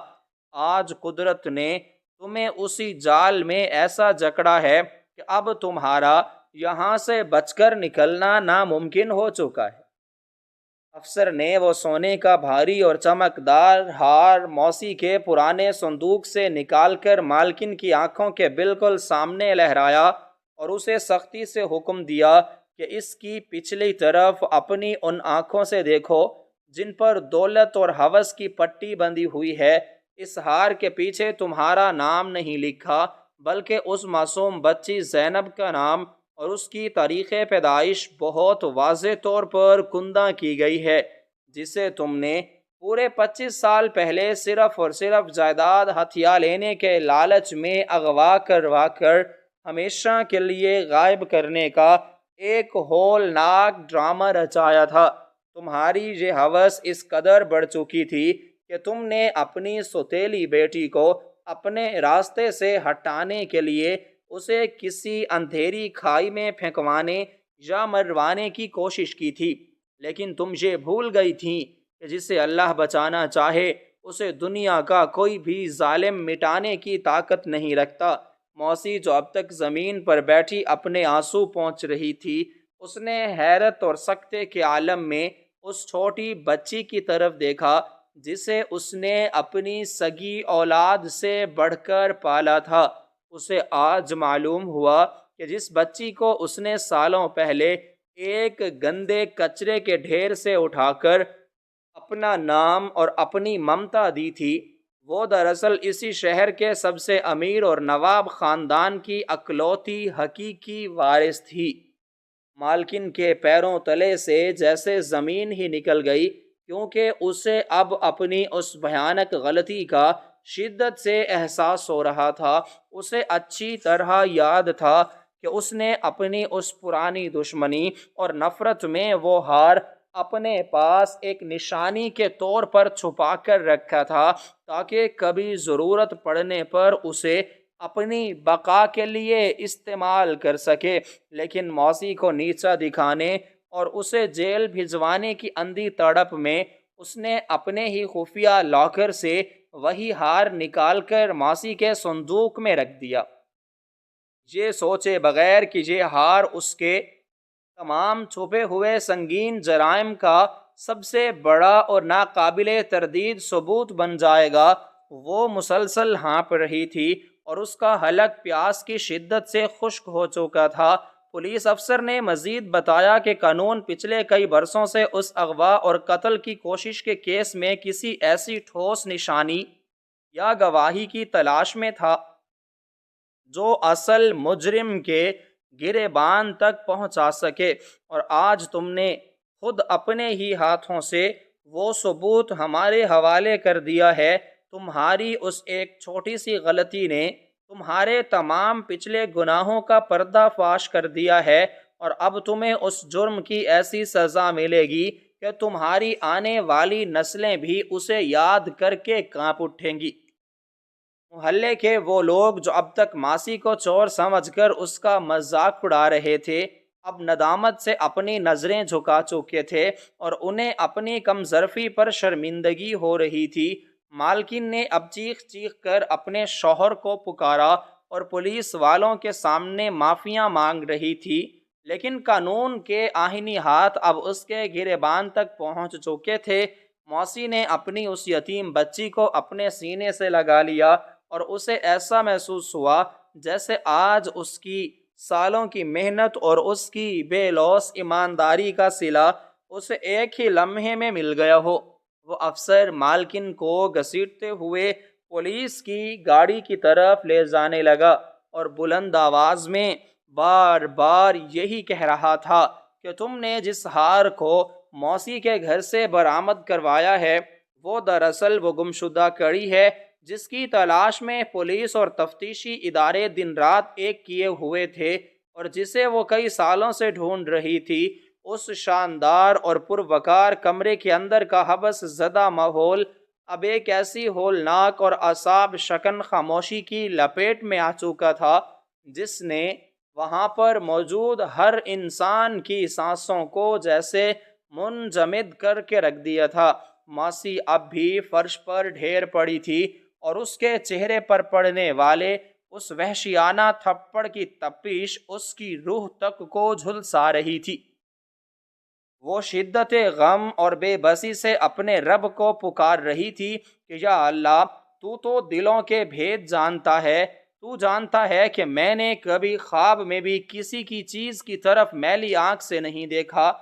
آج قدرت نے تمہیں اسی جال میں ایسا جکڑا ہے کہ اب تمہارا یہاں سے بچ کر نکلنا ناممکن ہو چکا ہے۔ افسر نے وہ سونے کا بھاری اور چمکدار ہار موسی کے پرانے صندوق سے نکال کر مالکن کی آنکھوں کے بالکل سامنے لہرایا اور اسے سختی سے حکم دیا کہ اس کی پچھلی طرف اپنی ان آنکھوں سے دیکھو جن پر دولت اور ہوس کی پٹی بندھی ہوئی ہے۔ اس ہار کے پیچھے تمہارا نام نہیں لکھا، بلکہ اس معصوم بچی زینب کا نام اور اس کی تاریخ پیدائش بہت واضح طور پر کندہ کی گئی ہے، جسے تم نے پورے 25 سال پہلے صرف اور صرف جائیداد ہتھیا لینے کے لالچ میں اغوا کروا کر ہمیشہ کے لیے غائب کرنے کا ایک ہولناک ڈرامہ رچایا تھا۔ تمہاری یہ ہوس اس قدر بڑھ چکی تھی کہ تم نے اپنی سوتیلی بیٹی کو اپنے راستے سے ہٹانے کے لیے اسے کسی اندھیری کھائی میں پھینکوانے یا مروانے کی کوشش کی تھی، لیکن تم یہ بھول گئی تھیں کہ جسے اللہ بچانا چاہے اسے دنیا کا کوئی بھی ظالم مٹانے کی طاقت نہیں رکھتا۔ موسی جو اب تک زمین پر بیٹھی اپنے آنسو پونچھ رہی تھی، اس نے حیرت اور سکتے کے عالم میں اس چھوٹی بچی کی طرف دیکھا جسے اس نے اپنی سگی اولاد سے بڑھ کر پالا تھا۔ اسے آج معلوم ہوا کہ جس بچی کو اس نے سالوں پہلے ایک گندے کچرے کے ڈھیر سے اٹھا کر اپنا نام اور اپنی ممتا دی تھی، وہ دراصل اسی شہر کے سب سے امیر اور نواب خاندان کی اکلوتی حقیقی وارث تھی۔ مالکن کے پیروں تلے سے جیسے زمین ہی نکل گئی، کیونکہ اسے اب اپنی اس بھیانک غلطی کا شدت سے احساس ہو رہا تھا۔ اسے اچھی طرح یاد تھا کہ اس نے اپنی اس پرانی دشمنی اور نفرت میں وہ ہار اپنے پاس ایک نشانی کے طور پر چھپا کر رکھا تھا، تاکہ کبھی ضرورت پڑنے پر اسے اپنی بقا کے لیے استعمال کر سکے۔ لیکن موسی کو نیچا دکھانے اور اسے جیل بھجوانے کی اندھی تڑپ میں اس نے اپنے ہی خفیہ لاکر سے وہی ہار نکال کر موسی کے صندوق میں رکھ دیا، یہ سوچے بغیر کہ یہ ہار اس کے تمام چھپے ہوئے سنگین جرائم کا سب سے بڑا اور ناقابل تردید ثبوت بن جائے گا۔ وہ مسلسل ہانپ رہی تھی اور اس کا حلق پیاس کی شدت سے خشک ہو چکا تھا۔ پولیس افسر نے مزید بتایا کہ قانون پچھلے کئی برسوں سے اس اغوا اور قتل کی کوشش کے کیس میں کسی ایسی ٹھوس نشانی یا گواہی کی تلاش میں تھا جو اصل مجرم کے گریبان تک پہنچا سکے، اور آج تم نے خود اپنے ہی ہاتھوں سے وہ ثبوت ہمارے حوالے کر دیا ہے۔ تمہاری اس ایک چھوٹی سی غلطی نے تمہارے تمام پچھلے گناہوں کا پردہ فاش کر دیا ہے، اور اب تمہیں اس جرم کی ایسی سزا ملے گی کہ تمہاری آنے والی نسلیں بھی اسے یاد کر کے کانپ اٹھیں گی۔ محلے کے وہ لوگ جو اب تک ماسی کو چور سمجھ کر اس کا مذاق اڑا رہے تھے، اب ندامت سے اپنی نظریں جھکا چکے تھے اور انہیں اپنی کم ظرفی پر شرمندگی ہو رہی تھی۔ مالکن نے اب چیخ چیخ کر اپنے شوہر کو پکارا اور پولیس والوں کے سامنے معافیاں مانگ رہی تھی، لیکن قانون کے آئینی ہاتھ اب اس کے گریبان تک پہنچ چکے تھے۔ موسی نے اپنی اس یتیم بچی کو اپنے سینے سے لگا لیا اور اسے ایسا محسوس ہوا جیسے آج اس کی سالوں کی محنت اور اس کی بے لوث ایمانداری کا صلہ اسے ایک ہی لمحے میں مل گیا ہو۔ وہ افسر مالکن کو گھسیٹتے ہوئے پولیس کی گاڑی کی طرف لے جانے لگا اور بلند آواز میں بار بار یہی کہہ رہا تھا کہ تم نے جس ہار کو موسی کے گھر سے برآمد کروایا ہے، وہ دراصل وہ گمشدہ کڑی ہے جس کی تلاش میں پولیس اور تفتیشی ادارے دن رات ایک کیے ہوئے تھے، اور جسے وہ کئی سالوں سے ڈھونڈ رہی تھی۔ اس شاندار اور پروقار کمرے کے اندر کا حبس زدہ ماحول اب ایک ایسی ہولناک اور اعصاب شکن خاموشی کی لپیٹ میں آ چکا تھا جس نے وہاں پر موجود ہر انسان کی سانسوں کو جیسے منجمد کر کے رکھ دیا تھا۔ ماسی اب بھی فرش پر ڈھیر پڑی تھی اور اس کے چہرے پر پڑنے والے اس وحشیانہ تھپڑ کی تپش اس کی روح تک کو جھلسا رہی تھی۔ وہ شدت غم اور بے بسی سے اپنے رب کو پکار رہی تھی کہ یا اللہ، تو دلوں کے بھید جانتا ہے۔ تو جانتا ہے کہ میں نے کبھی خواب میں بھی کسی کی چیز کی طرف میلی آنکھ سے نہیں دیکھا،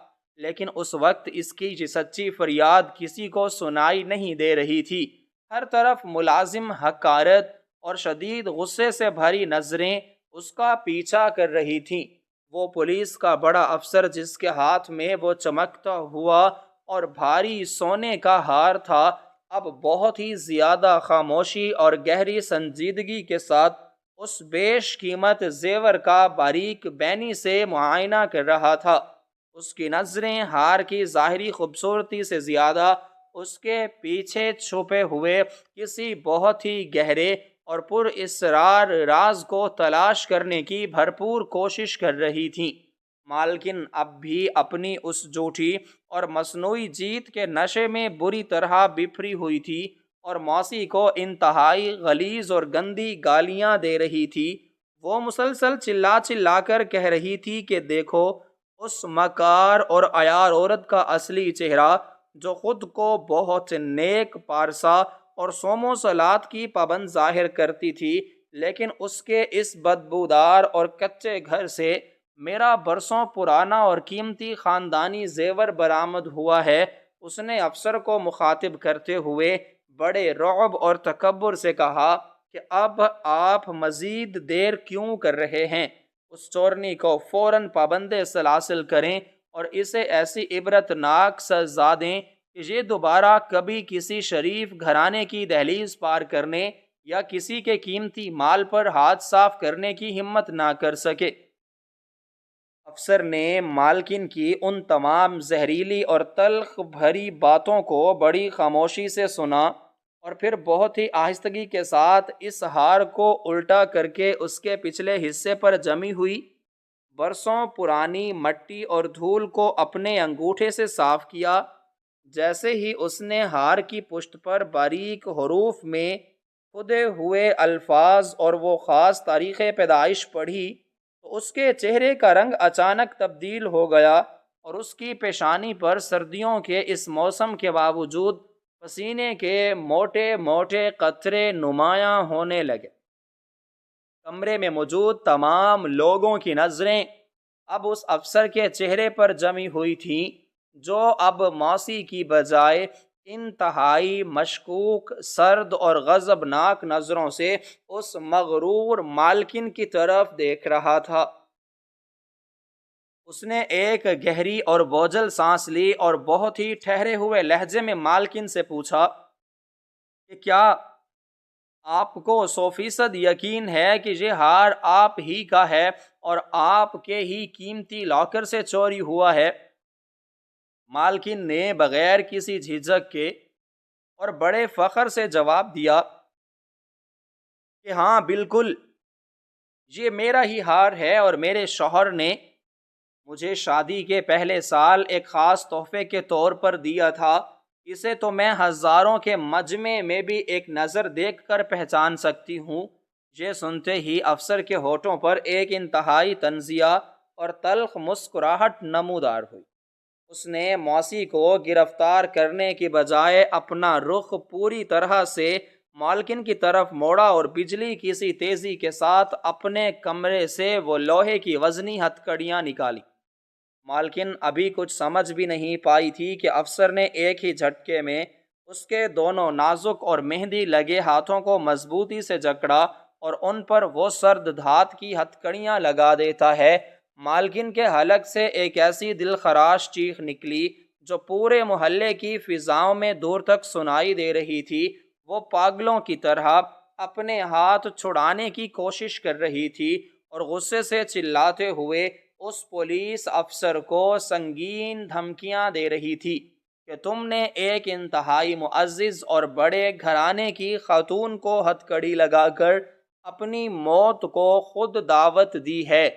لیکن اس وقت اس کی یہ سچی فریاد کسی کو سنائی نہیں دے رہی تھی۔ ہر طرف ملازم حقارت اور شدید غصے سے بھری نظریں اس کا پیچھا کر رہی تھیں۔ وہ پولیس کا بڑا افسر جس کے ہاتھ میں وہ چمکتا ہوا اور بھاری سونے کا ہار تھا، اب بہت ہی زیادہ خاموشی اور گہری سنجیدگی کے ساتھ اس بیش قیمت زیور کا باریک بینی سے معائنہ کر رہا تھا۔ اس کی نظریں ہار کی ظاہری خوبصورتی سے زیادہ اس کے پیچھے چھپے ہوئے کسی بہت ہی گہرے اور پر اسرار راز کو تلاش کرنے کی بھرپور کوشش کر رہی تھیں۔ مالکن اب بھی اپنی اس جھوٹی اور مصنوعی جیت کے نشے میں بری طرح بفری ہوئی تھی اور موسی کو انتہائی غلیظ اور گندی گالیاں دے رہی تھی۔ وہ مسلسل چلا چلا کر کہہ رہی تھی کہ دیکھو اس مکار اور عیار عورت کا اصلی چہرہ، جو خود کو بہت نیک پارسا اور صوم و صلات کی پابند ظاہر کرتی تھی، لیکن اس کے اس بدبودار اور کچے گھر سے میرا برسوں پرانا اور قیمتی خاندانی زیور برآمد ہوا ہے۔ اس نے افسر کو مخاطب کرتے ہوئے بڑے رعب اور تکبر سے کہا کہ اب آپ مزید دیر کیوں کر رہے ہیں؟ اس چورنی کو فوراً پابند سلاسل کریں اور اسے ایسی عبرتناک سزا دیں کہ یہ دوبارہ کبھی کسی شریف گھرانے کی دہلیز پار کرنے یا کسی کے قیمتی مال پر ہاتھ صاف کرنے کی ہمت نہ کر سکے۔ افسر نے مالکن کی ان تمام زہریلی اور تلخ بھری باتوں کو بڑی خاموشی سے سنا اور پھر بہت ہی آہستگی کے ساتھ اس ہار کو الٹا کر کے اس کے پچھلے حصے پر جمی ہوئی برسوں پرانی مٹی اور دھول کو اپنے انگوٹھے سے صاف کیا۔ جیسے ہی اس نے ہار کی پشت پر باریک حروف میں کھدے ہوئے الفاظ اور وہ خاص تاریخ پیدائش پڑھی تو اس کے چہرے کا رنگ اچانک تبدیل ہو گیا اور اس کی پیشانی پر سردیوں کے اس موسم کے باوجود پسینے کے موٹے موٹے قطرے نمایاں ہونے لگے۔ کمرے میں موجود تمام لوگوں کی نظریں اب اس افسر کے چہرے پر جمی ہوئی تھیں جو اب موسی کی بجائے انتہائی مشکوک، سرد اور غضبناک نظروں سے اس مغرور مالکن کی طرف دیکھ رہا تھا۔ اس نے ایک گہری اور بوجھل سانس لی اور بہت ہی ٹھہرے ہوئے لہجے میں مالکن سے پوچھا کہ کیا آپ کو 100% یقین ہے کہ یہ ہار آپ ہی کا ہے اور آپ کے ہی قیمتی لاکر سے چوری ہوا ہے؟ مالکن نے بغیر کسی جھجک کے اور بڑے فخر سے جواب دیا کہ ہاں بالکل، یہ میرا ہی ہار ہے اور میرے شوہر نے مجھے شادی کے پہلے سال ایک خاص تحفے کے طور پر دیا تھا۔ اسے تو میں ہزاروں کے مجمع میں بھی ایک نظر دیکھ کر پہچان سکتی ہوں۔ یہ سنتے ہی افسر کے ہونٹوں پر ایک انتہائی طنزیہ اور تلخ مسکراہٹ نمودار ہوئی۔ اس نے موسی کو گرفتار کرنے کی بجائے اپنا رخ پوری طرح سے مالکن کی طرف موڑا اور بجلی کسی تیزی کے ساتھ اپنے کمرے سے وہ لوہے کی وزنی ہتھکڑیاں نکالی۔ مالکن ابھی کچھ سمجھ بھی نہیں پائی تھی کہ افسر نے ایک ہی جھٹکے میں اس کے دونوں نازک اور مہندی لگے ہاتھوں کو مضبوطی سے جکڑا اور ان پر وہ سرد دھات کی ہتھکڑیاں لگا دیتا ہے۔ مالکن کے حلق سے ایک ایسی دل خراش چیخ نکلی جو پورے محلے کی فضاؤں میں دور تک سنائی دے رہی تھی۔ وہ پاگلوں کی طرح اپنے ہاتھ چھڑانے کی کوشش کر رہی تھی اور غصے سے چلاتے ہوئے اس پولیس افسر کو سنگین دھمکیاں دے رہی تھی کہ تم نے ایک انتہائی معزز اور بڑے گھرانے کی خاتون کو ہتھکڑی لگا کر اپنی موت کو خود دعوت دی ہے۔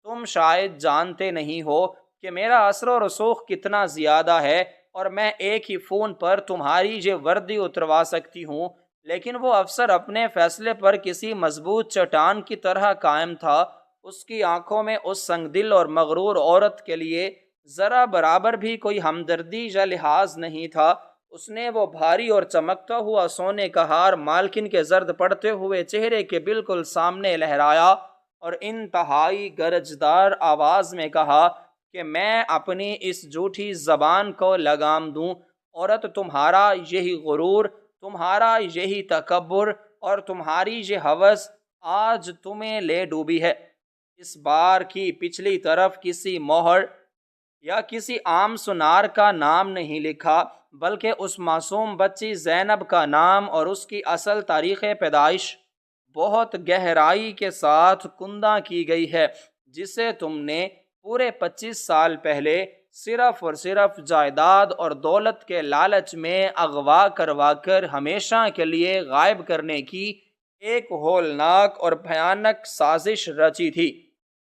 تم شاید جانتے نہیں ہو کہ میرا اثر و رسوخ کتنا زیادہ ہے اور میں ایک ہی فون پر تمہاری یہ وردی اتروا سکتی ہوں۔ لیکن وہ افسر اپنے فیصلے پر کسی مضبوط چٹان کی طرح قائم تھا۔ اس کی آنکھوں میں اس سنگ دل اور مغرور عورت کے لیے ذرا برابر بھی کوئی ہمدردی یا لحاظ نہیں تھا۔ اس نے وہ بھاری اور چمکتا ہوا سونے کا ہار مالکن کے زرد پڑتے ہوئے چہرے کے بالکل سامنے لہرایا اور انتہائی گرجدار آواز میں کہا کہ میں اپنی اس جھوٹی زبان کو لگام دوں۔ عورت، تمہارا یہی غرور، تمہارا یہی تکبر اور تمہاری یہ ہوس آج تمہیں لے ڈوبی ہے۔ اس بار کی پچھلی طرف کسی مہر یا کسی عام سنار کا نام نہیں لکھا بلکہ اس معصوم بچی زینب کا نام اور اس کی اصل تاریخ پیدائش بہت گہرائی کے ساتھ کندہ کی گئی ہے، جسے تم نے پورے 25 سال پہلے صرف اور صرف جائیداد اور دولت کے لالچ میں اغوا کروا کر ہمیشہ کے لیے غائب کرنے کی ایک ہولناک اور بھیانک سازش رچی تھی۔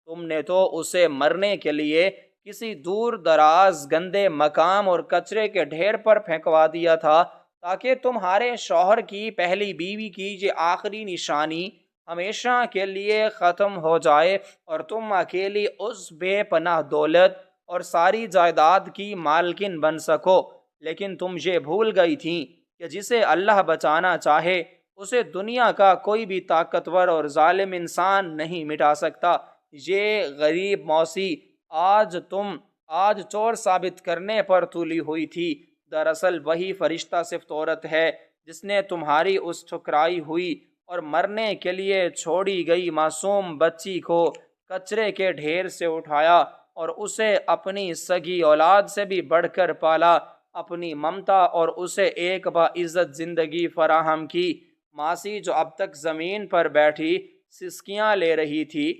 تم نے تو اسے مرنے کے لیے کسی دور دراز گندے مقام اور کچرے کے ڈھیر پر پھینکوا دیا تھا تاکہ تمہارے شوہر کی پہلی بیوی کی یہ آخری نشانی ہمیشہ کے لیے ختم ہو جائے اور تم اکیلی اس بے پناہ دولت اور ساری جائیداد کی مالکن بن سکو۔ لیکن تم یہ بھول گئی تھیں کہ جسے اللہ بچانا چاہے اسے دنیا کا کوئی بھی طاقتور اور ظالم انسان نہیں مٹا سکتا۔ یہ غریب موسی آج چور ثابت کرنے پر تلی ہوئی تھی، دراصل وہی فرشتہ صفت عورت ہے جس نے تمہاری اس ٹھکرائی ہوئی اور مرنے کے لیے چھوڑی گئی معصوم بچی کو کچرے کے ڈھیر سے اٹھایا اور اسے اپنی سگی اولاد سے بھی بڑھ کر پالا، اپنی ممتا اور اسے ایک باعزت زندگی فراہم کی۔ ماسی جو اب تک زمین پر بیٹھی سسکیاں لے رہی تھی،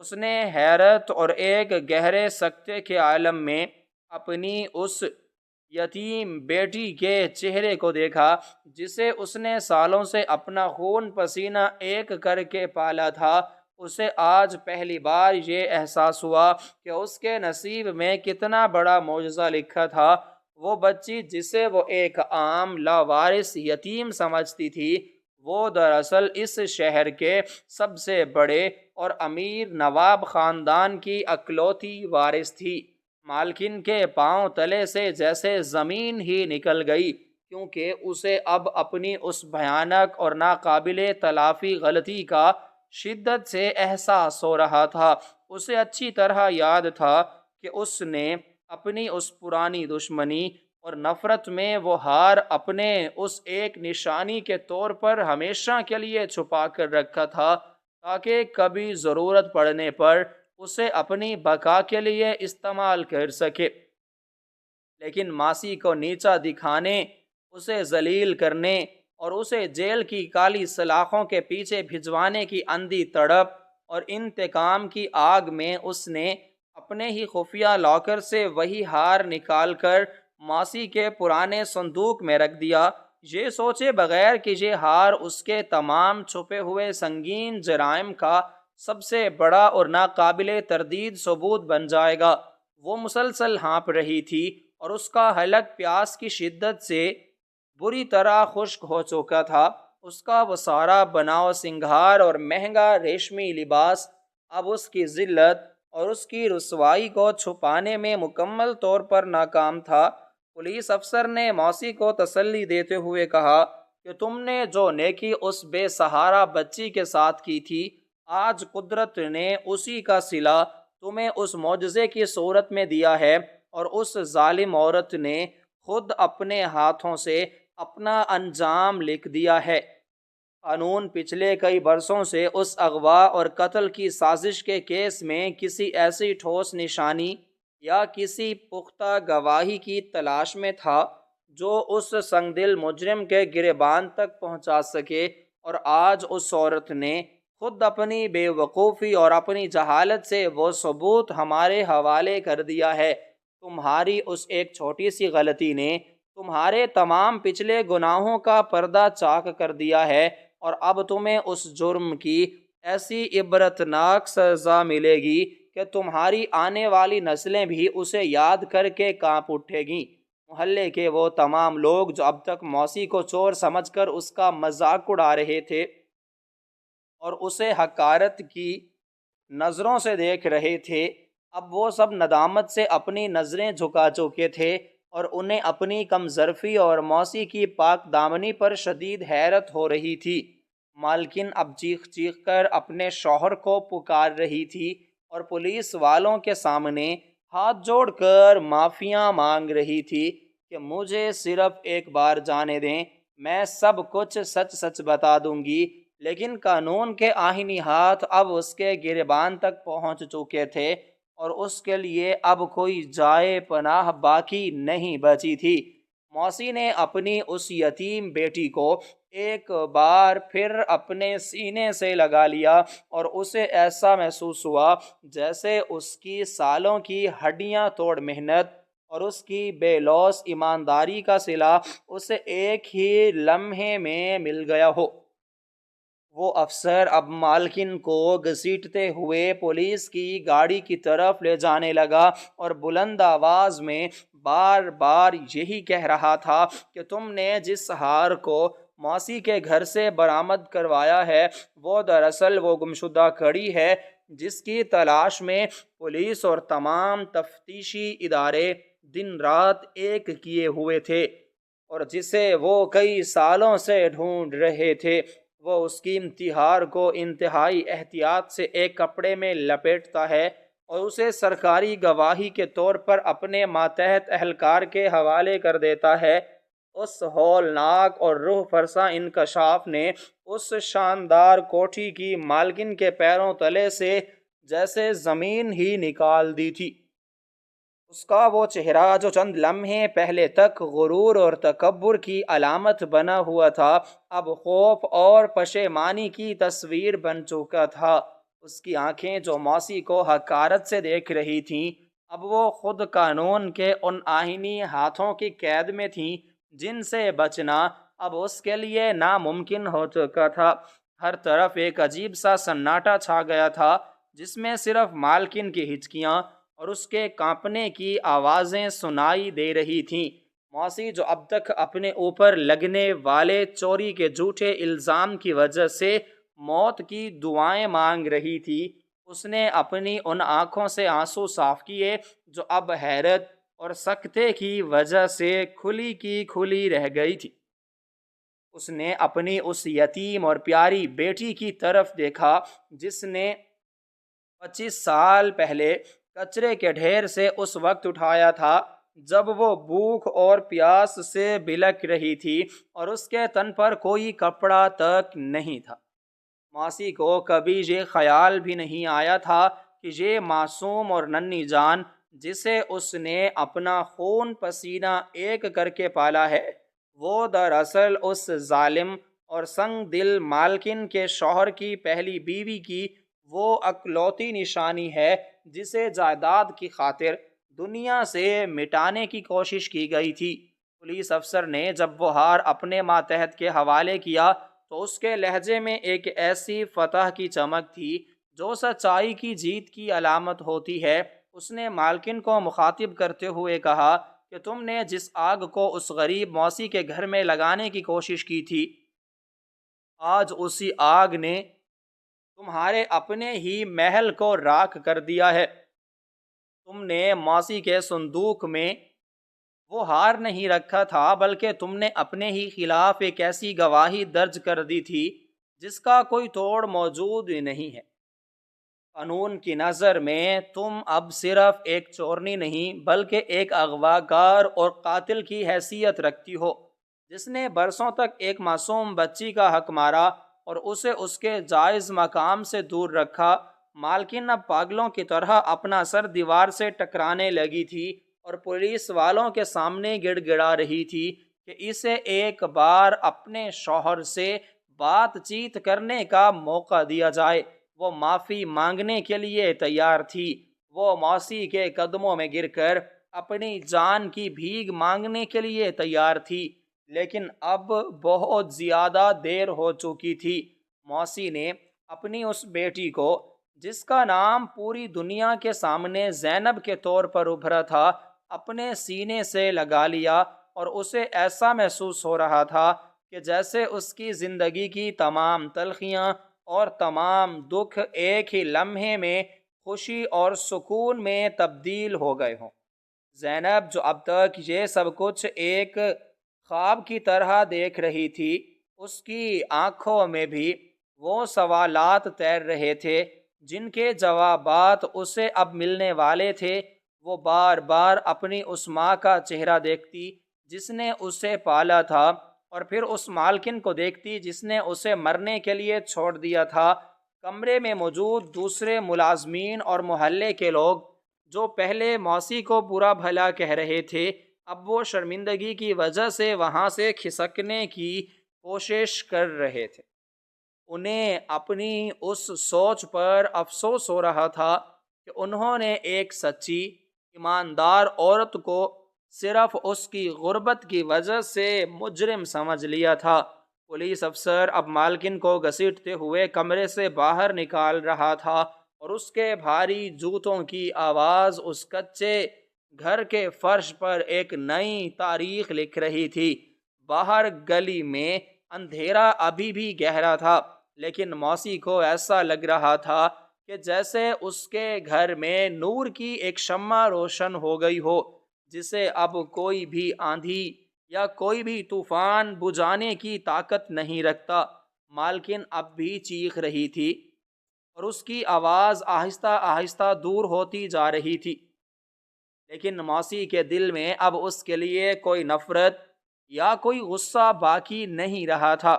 اس نے حیرت اور ایک گہرے سکتے کے عالم میں اپنی اس یتیم بیٹی کے چہرے کو دیکھا جسے اس نے سالوں سے اپنا خون پسینہ ایک کر کے پالا تھا۔ اسے آج پہلی بار یہ احساس ہوا کہ اس کے نصیب میں کتنا بڑا معجزہ لکھا تھا۔ وہ بچی جسے وہ ایک عام لاوارث یتیم سمجھتی تھی، وہ دراصل اس شہر کے سب سے بڑے اور امیر نواب خاندان کی اکلوتی وارث تھی۔ مالکن کے پاؤں تلے سے جیسے زمین ہی نکل گئی، کیونکہ اسے اب اپنی اس بھیانک اور ناقابل تلافی غلطی کا شدت سے احساس ہو رہا تھا۔ اسے اچھی طرح یاد تھا کہ اس نے اپنی اس پرانی دشمنی اور نفرت میں وہ ہار اپنے اس ایک نشانی کے طور پر ہمیشہ کے لیے چھپا کر رکھا تھا، تاکہ کبھی ضرورت پڑنے پر اسے اپنی بقا کے لیے استعمال کر سکے۔ لیکن ماسی کو نیچا دکھانے، اسے ذلیل کرنے اور اسے جیل کی کالی سلاخوں کے پیچھے بھجوانے کی اندھی تڑپ اور انتقام کی آگ میں اس نے اپنے ہی خفیہ لاکر سے وہی ہار نکال کر ماسی کے پرانے صندوق میں رکھ دیا، یہ سوچے بغیر کہ یہ ہار اس کے تمام چھپے ہوئے سنگین جرائم کا سب سے بڑا اور ناقابل تردید ثبوت بن جائے گا۔ وہ مسلسل ہانپ رہی تھی اور اس کا حلق پیاس کی شدت سے بری طرح خشک ہو چکا تھا۔ اس کا وہ سارا بناؤ سنگھار اور مہنگا ریشمی لباس اب اس کی ذلت اور اس کی رسوائی کو چھپانے میں مکمل طور پر ناکام تھا۔ پولیس افسر نے موسی کو تسلی دیتے ہوئے کہا کہ تم نے جو نیکی اس بے سہارا بچی کے ساتھ کی تھی، آج قدرت نے اسی کا صلہ تمہیں اس معجزے کی صورت میں دیا ہے، اور اس ظالم عورت نے خود اپنے ہاتھوں سے اپنا انجام لکھ دیا ہے۔ قانون پچھلے کئی برسوں سے اس اغوا اور قتل کی سازش کے کیس میں کسی ایسی ٹھوس نشانی یا کسی پختہ گواہی کی تلاش میں تھا جو اس سنگدل مجرم کے گریبان تک پہنچا سکے، اور آج اس عورت نے خود اپنی بے وقوفی اور اپنی جہالت سے وہ ثبوت ہمارے حوالے کر دیا ہے۔ تمہاری اس ایک چھوٹی سی غلطی نے تمہارے تمام پچھلے گناہوں کا پردہ چاک کر دیا ہے، اور اب تمہیں اس جرم کی ایسی عبرتناک سزا ملے گی کہ تمہاری آنے والی نسلیں بھی اسے یاد کر کے کانپ اٹھے گی۔ محلے کے وہ تمام لوگ جو اب تک موسی کو چور سمجھ کر اس کا مذاق اڑا رہے تھے اور اسے حقارت کی نظروں سے دیکھ رہے تھے، اب وہ سب ندامت سے اپنی نظریں جھکا چکے تھے، اور انہیں اپنی کم ظرفی اور موسی کی پاک دامنی پر شدید حیرت ہو رہی تھی۔ مالکن اب چیخ چیخ کر اپنے شوہر کو پکار رہی تھی اور پولیس والوں کے سامنے ہاتھ جوڑ کر معافیاں مانگ رہی تھی کہ مجھے صرف ایک بار جانے دیں، میں سب کچھ سچ سچ بتا دوں گی۔ لیکن قانون کے آئینی ہاتھ اب اس کے گریبان تک پہنچ چکے تھے، اور اس کے لیے اب کوئی جائے پناہ باقی نہیں بچی تھی۔ موسی نے اپنی اس یتیم بیٹی کو ایک بار پھر اپنے سینے سے لگا لیا، اور اسے ایسا محسوس ہوا جیسے اس کی سالوں کی ہڈیاں توڑ محنت اور اس کی بے لوث ایمانداری کا صلہ اسے ایک ہی لمحے میں مل گیا ہو۔ وہ افسر اب مالکن کو گھسیٹتے ہوئے پولیس کی گاڑی کی طرف لے جانے لگا، اور بلند آواز میں بار بار یہی کہہ رہا تھا کہ تم نے جس ہار کو موسی کے گھر سے برآمد کروایا ہے، وہ دراصل وہ گمشدہ کڑی ہے جس کی تلاش میں پولیس اور تمام تفتیشی ادارے دن رات ایک کیے ہوئے تھے، اور جسے وہ کئی سالوں سے ڈھونڈ رہے تھے۔ وہ اس قیمتی ہار کو انتہائی احتیاط سے ایک کپڑے میں لپیٹتا ہے اور اسے سرکاری گواہی کے طور پر اپنے ماتحت اہلکار کے حوالے کر دیتا ہے۔ اس ہولناک اور روح فرسا انکشاف نے اس شاندار کوٹھی کی مالکن کے پیروں تلے سے جیسے زمین ہی نکال دی تھی۔ اس کا وہ چہرہ جو چند لمحے پہلے تک غرور اور تکبر کی علامت بنا ہوا تھا، اب خوف اور پشیمانی کی تصویر بن چکا تھا۔ اس کی آنکھیں جو موسی کو حقارت سے دیکھ رہی تھیں، اب وہ خود قانون کے ان آئینی ہاتھوں کی قید میں تھیں جن سے بچنا اب اس کے لیے ناممکن ہو چکا تھا۔ ہر طرف ایک عجیب سا سناٹا چھا گیا تھا، جس میں صرف مالکن کی ہچکیاں اور اس کے کانپنے کی آوازیں سنائی دے رہی تھیں۔ موسی جو اب تک اپنے اوپر لگنے والے چوری کے جھوٹے الزام کی وجہ سے موت کی دعائیں مانگ رہی تھی، اس نے اپنی ان آنکھوں سے آنسو صاف کیے جو اب حیرت اور سکتے کی وجہ سے کھلی کی کھلی رہ گئی تھی۔ اس نے اپنی اس یتیم اور پیاری بیٹی کی طرف دیکھا جس نے 25 سال پہلے کچرے کے ڈھیر سے اس وقت اٹھایا تھا جب وہ بھوک اور پیاس سے بلک رہی تھی اور اس کے تن پر کوئی کپڑا تک نہیں تھا۔ ماسی کو کبھی یہ خیال بھی نہیں آیا تھا کہ یہ معصوم اور ننھی جان جسے اس نے اپنا خون پسینہ ایک کر کے پالا ہے، وہ دراصل اس ظالم اور سنگ دل مالکن کے شوہر کی پہلی بیوی کی وہ اکلوتی نشانی ہے جسے جائیداد کی خاطر دنیا سے مٹانے کی کوشش کی گئی تھی۔ پولیس افسر نے جب وہ ہار اپنے ماتحت کے حوالے کیا تو اس کے لہجے میں ایک ایسی فتح کی چمک تھی جو سچائی کی جیت کی علامت ہوتی ہے۔ اس نے مالکن کو مخاطب کرتے ہوئے کہا کہ تم نے جس آگ کو اس غریب موسی کے گھر میں لگانے کی کوشش کی تھی، آج اسی آگ نے تمہارے اپنے ہی محل کو راکھ کر دیا ہے۔ تم نے موسی کے صندوق میں وہ ہار نہیں رکھا تھا، بلکہ تم نے اپنے ہی خلاف ایک ایسی گواہی درج کر دی تھی جس کا کوئی توڑ موجود نہیں ہے۔ قانون کی نظر میں تم اب صرف ایک چورنی نہیں بلکہ ایک اغواگار اور قاتل کی حیثیت رکھتی ہو، جس نے برسوں تک ایک معصوم بچی کا حق مارا اور اسے اس کے جائز مقام سے دور رکھا۔ مالکن اب پاگلوں کی طرح اپنا سر دیوار سے ٹکرانے لگی تھی اور پولیس والوں کے سامنے گڑ گڑا رہی تھی کہ اسے ایک بار اپنے شوہر سے بات چیت کرنے کا موقع دیا جائے۔ وہ معافی مانگنے کے لیے تیار تھی، وہ موسی کے قدموں میں گر کر اپنی جان کی بھیک مانگنے کے لیے تیار تھی، لیکن اب بہت زیادہ دیر ہو چکی تھی۔ موسی نے اپنی اس بیٹی کو جس کا نام پوری دنیا کے سامنے زینب کے طور پر ابھرا تھا، اپنے سینے سے لگا لیا اور اسے ایسا محسوس ہو رہا تھا کہ جیسے اس کی زندگی کی تمام تلخیاں اور تمام دکھ ایک ہی لمحے میں خوشی اور سکون میں تبدیل ہو گئے ہوں۔ زینب جو اب تک یہ سب کچھ ایک خواب کی طرح دیکھ رہی تھی، اس کی آنکھوں میں بھی وہ سوالات تیر رہے تھے جن کے جوابات اسے اب ملنے والے تھے۔ وہ بار بار اپنی اس ماں کا چہرہ دیکھتی جس نے اسے پالا تھا، اور پھر اس مالکن کو دیکھتی جس نے اسے مرنے کے لیے چھوڑ دیا تھا۔ کمرے میں موجود دوسرے ملازمین اور محلے کے لوگ جو پہلے موسی کو برا بھلا کہہ رہے تھے، اب وہ شرمندگی کی وجہ سے وہاں سے کھسکنے کی کوشش کر رہے تھے۔ انہیں اپنی اس سوچ پر افسوس ہو رہا تھا کہ انہوں نے ایک سچی، ایماندار عورت کو صرف اس کی غربت کی وجہ سے مجرم سمجھ لیا تھا۔ پولیس افسر اب مالکن کو گھسیٹتے ہوئے کمرے سے باہر نکال رہا تھا اور اس کے بھاری جوتوں کی آواز اس کچے گھر کے فرش پر ایک نئی تاریخ لکھ رہی تھی۔ باہر گلی میں اندھیرا ابھی بھی گہرا تھا، لیکن موسی کو ایسا لگ رہا تھا کہ جیسے اس کے گھر میں نور کی ایک شمع روشن ہو گئی ہو جسے اب کوئی بھی آندھی یا کوئی بھی طوفان بجھانے کی طاقت نہیں رکھتا۔ مالکن اب بھی چیخ رہی تھی اور اس کی آواز آہستہ آہستہ دور ہوتی جا رہی تھی، لیکن موسی کے دل میں اب اس کے لیے کوئی نفرت یا کوئی غصہ باقی نہیں رہا تھا۔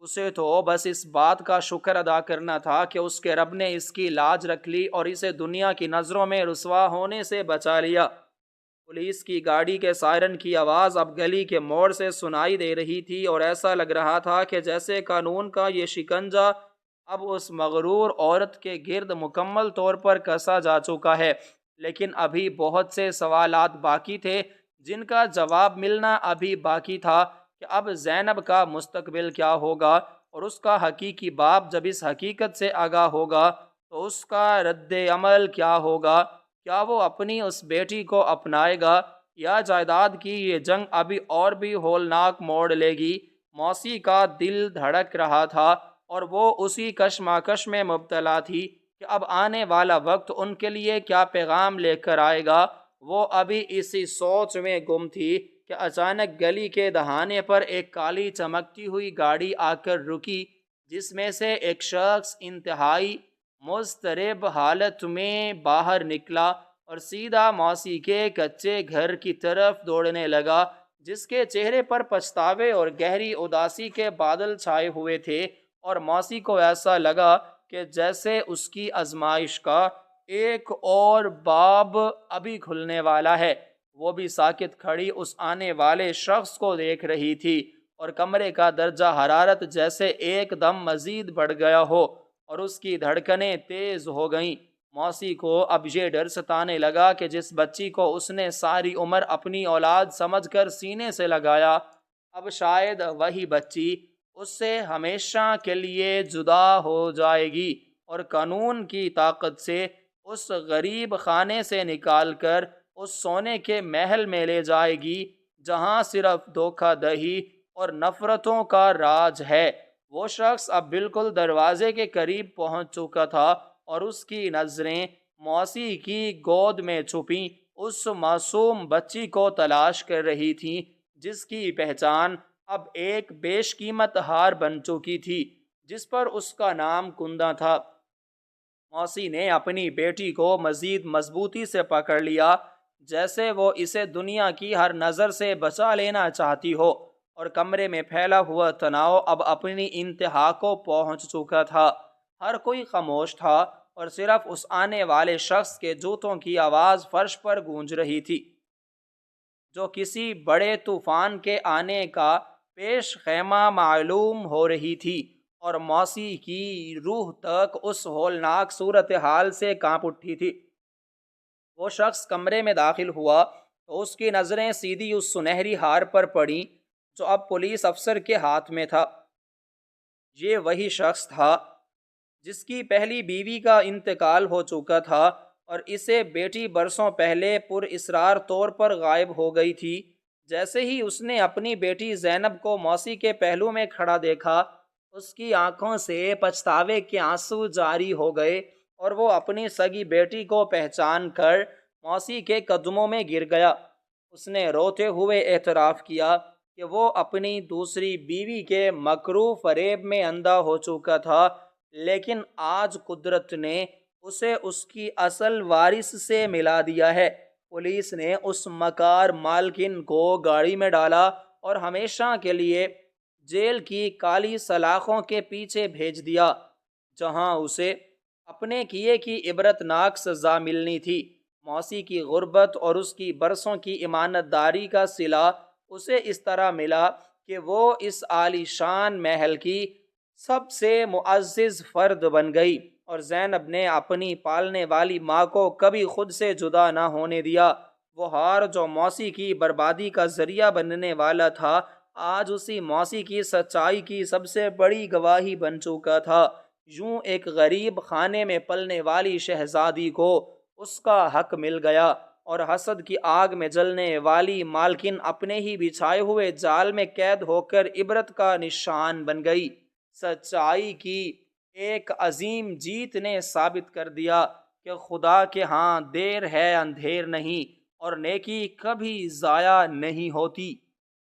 اسے تو بس اس بات کا شکر ادا کرنا تھا کہ اس کے رب نے اس کی لاج رکھ لی اور اسے دنیا کی نظروں میں رسوا ہونے سے بچا لیا۔ پولیس کی گاڑی کے سائرن کی آواز اب گلی کے موڑ سے سنائی دے رہی تھی اور ایسا لگ رہا تھا کہ جیسے قانون کا یہ شکنجہ اب اس مغرور عورت کے گرد مکمل طور پر کسا جا چکا ہے۔ لیکن ابھی بہت سے سوالات باقی تھے جن کا جواب ملنا ابھی باقی تھا کہ اب زینب کا مستقبل کیا ہوگا، اور اس کا حقیقی باپ جب اس حقیقت سے آگاہ ہوگا تو اس کا رد عمل کیا ہوگا۔ کیا وہ اپنی اس بیٹی کو اپنائے گا یا جائیداد کی یہ جنگ ابھی اور بھی ہولناک موڑ لے گی؟ موسی کا دل دھڑک رہا تھا اور وہ اسی کشمکش میں مبتلا تھی کہ اب آنے والا وقت ان کے لیے کیا پیغام لے کر آئے گا۔ وہ ابھی اسی سوچ میں گم تھی کہ اچانک گلی کے دہانے پر ایک کالی چمکتی ہوئی گاڑی آ کر رکی، جس میں سے ایک شخص انتہائی مضطرب حالت میں باہر نکلا اور سیدھا موسی کے کچے گھر کی طرف دوڑنے لگا، جس کے چہرے پر پچھتاوے اور گہری اداسی کے بادل چھائے ہوئے تھے، اور موسی کو ایسا لگا کہ جیسے اس کی آزمائش کا ایک اور باب ابھی کھلنے والا ہے۔ وہ بھی ساکت کھڑی اس آنے والے شخص کو دیکھ رہی تھی، اور کمرے کا درجہ حرارت جیسے ایک دم مزید بڑھ گیا ہو اور اس کی دھڑکنیں تیز ہو گئیں۔ موسی کو اب یہ ڈر ستانے لگا کہ جس بچی کو اس نے ساری عمر اپنی اولاد سمجھ کر سینے سے لگایا، اب شاید وہی بچی اس سے ہمیشہ کے لیے جدا ہو جائے گی اور قانون کی طاقت سے اس غریب خانے سے نکال کر اس سونے کے محل میں لے جائے گی جہاں صرف دھوکہ دہی اور نفرتوں کا راج ہے۔ وہ شخص اب بالکل دروازے کے قریب پہنچ چکا تھا اور اس کی نظریں موسی کی گود میں چھپی اس معصوم بچی کو تلاش کر رہی تھیں، جس کی پہچان اب ایک بیش قیمت ہار بن چکی تھی جس پر اس کا نام کندہ تھا۔ موسی نے اپنی بیٹی کو مزید مضبوطی سے پکڑ لیا، جیسے وہ اسے دنیا کی ہر نظر سے بچا لینا چاہتی ہو، اور کمرے میں پھیلا ہوا تناؤ اب اپنی انتہا کو پہنچ چکا تھا۔ ہر کوئی خاموش تھا اور صرف اس آنے والے شخص کے جوتوں کی آواز فرش پر گونج رہی تھی، جو کسی بڑے طوفان کے آنے کا پیش خیمہ معلوم ہو رہی تھی، اور موسی کی روح تک اس ہولناک صورتحال سے کانپ اٹھی تھی۔ وہ شخص کمرے میں داخل ہوا تو اس کی نظریں سیدھی اس سنہری ہار پر پڑیں جو اب پولیس افسر کے ہاتھ میں تھا۔ یہ وہی شخص تھا جس کی پہلی بیوی کا انتقال ہو چکا تھا اور اسے بیٹی برسوں پہلے پر اسرار طور پر غائب ہو گئی تھی۔ جیسے ہی اس نے اپنی بیٹی زینب کو موسی کے پہلو میں کھڑا دیکھا، اس کی آنکھوں سے پچھتاوے کے آنسو جاری ہو گئے اور وہ اپنی سگی بیٹی کو پہچان کر موسی کے قدموں میں گر گیا۔ اس نے روتے ہوئے اعتراف کیا کہ وہ اپنی دوسری بیوی کے مکروہ فریب میں اندھا ہو چکا تھا، لیکن آج قدرت نے اسے اس کی اصل وارث سے ملا دیا ہے۔ پولیس نے اس مکار مالکن کو گاڑی میں ڈالا اور ہمیشہ کے لیے جیل کی کالی سلاخوں کے پیچھے بھیج دیا، جہاں اسے اپنے کیے کی عبرتناک سزا ملنی تھی۔ موسی کی غربت اور اس کی برسوں کی امانت داری کا صلہ اسے اس طرح ملا کہ وہ اس عالی شان محل کی سب سے معزز فرد بن گئی، اور زینب نے اپنی پالنے والی ماں کو کبھی خود سے جدا نہ ہونے دیا۔ وہ ہار جو موسی کی بربادی کا ذریعہ بننے والا تھا، آج اسی موسی کی سچائی کی سب سے بڑی گواہی بن چکا تھا۔ یوں ایک غریب خانے میں پلنے والی شہزادی کو اس کا حق مل گیا، اور حسد کی آگ میں جلنے والی مالکن اپنے ہی بچھائے ہوئے جال میں قید ہو کر عبرت کا نشان بن گئی۔ سچائی کی ایک عظیم جیت نے ثابت کر دیا کہ خدا کے ہاں دیر ہے اندھیر نہیں، اور نیکی کبھی ضائع نہیں ہوتی۔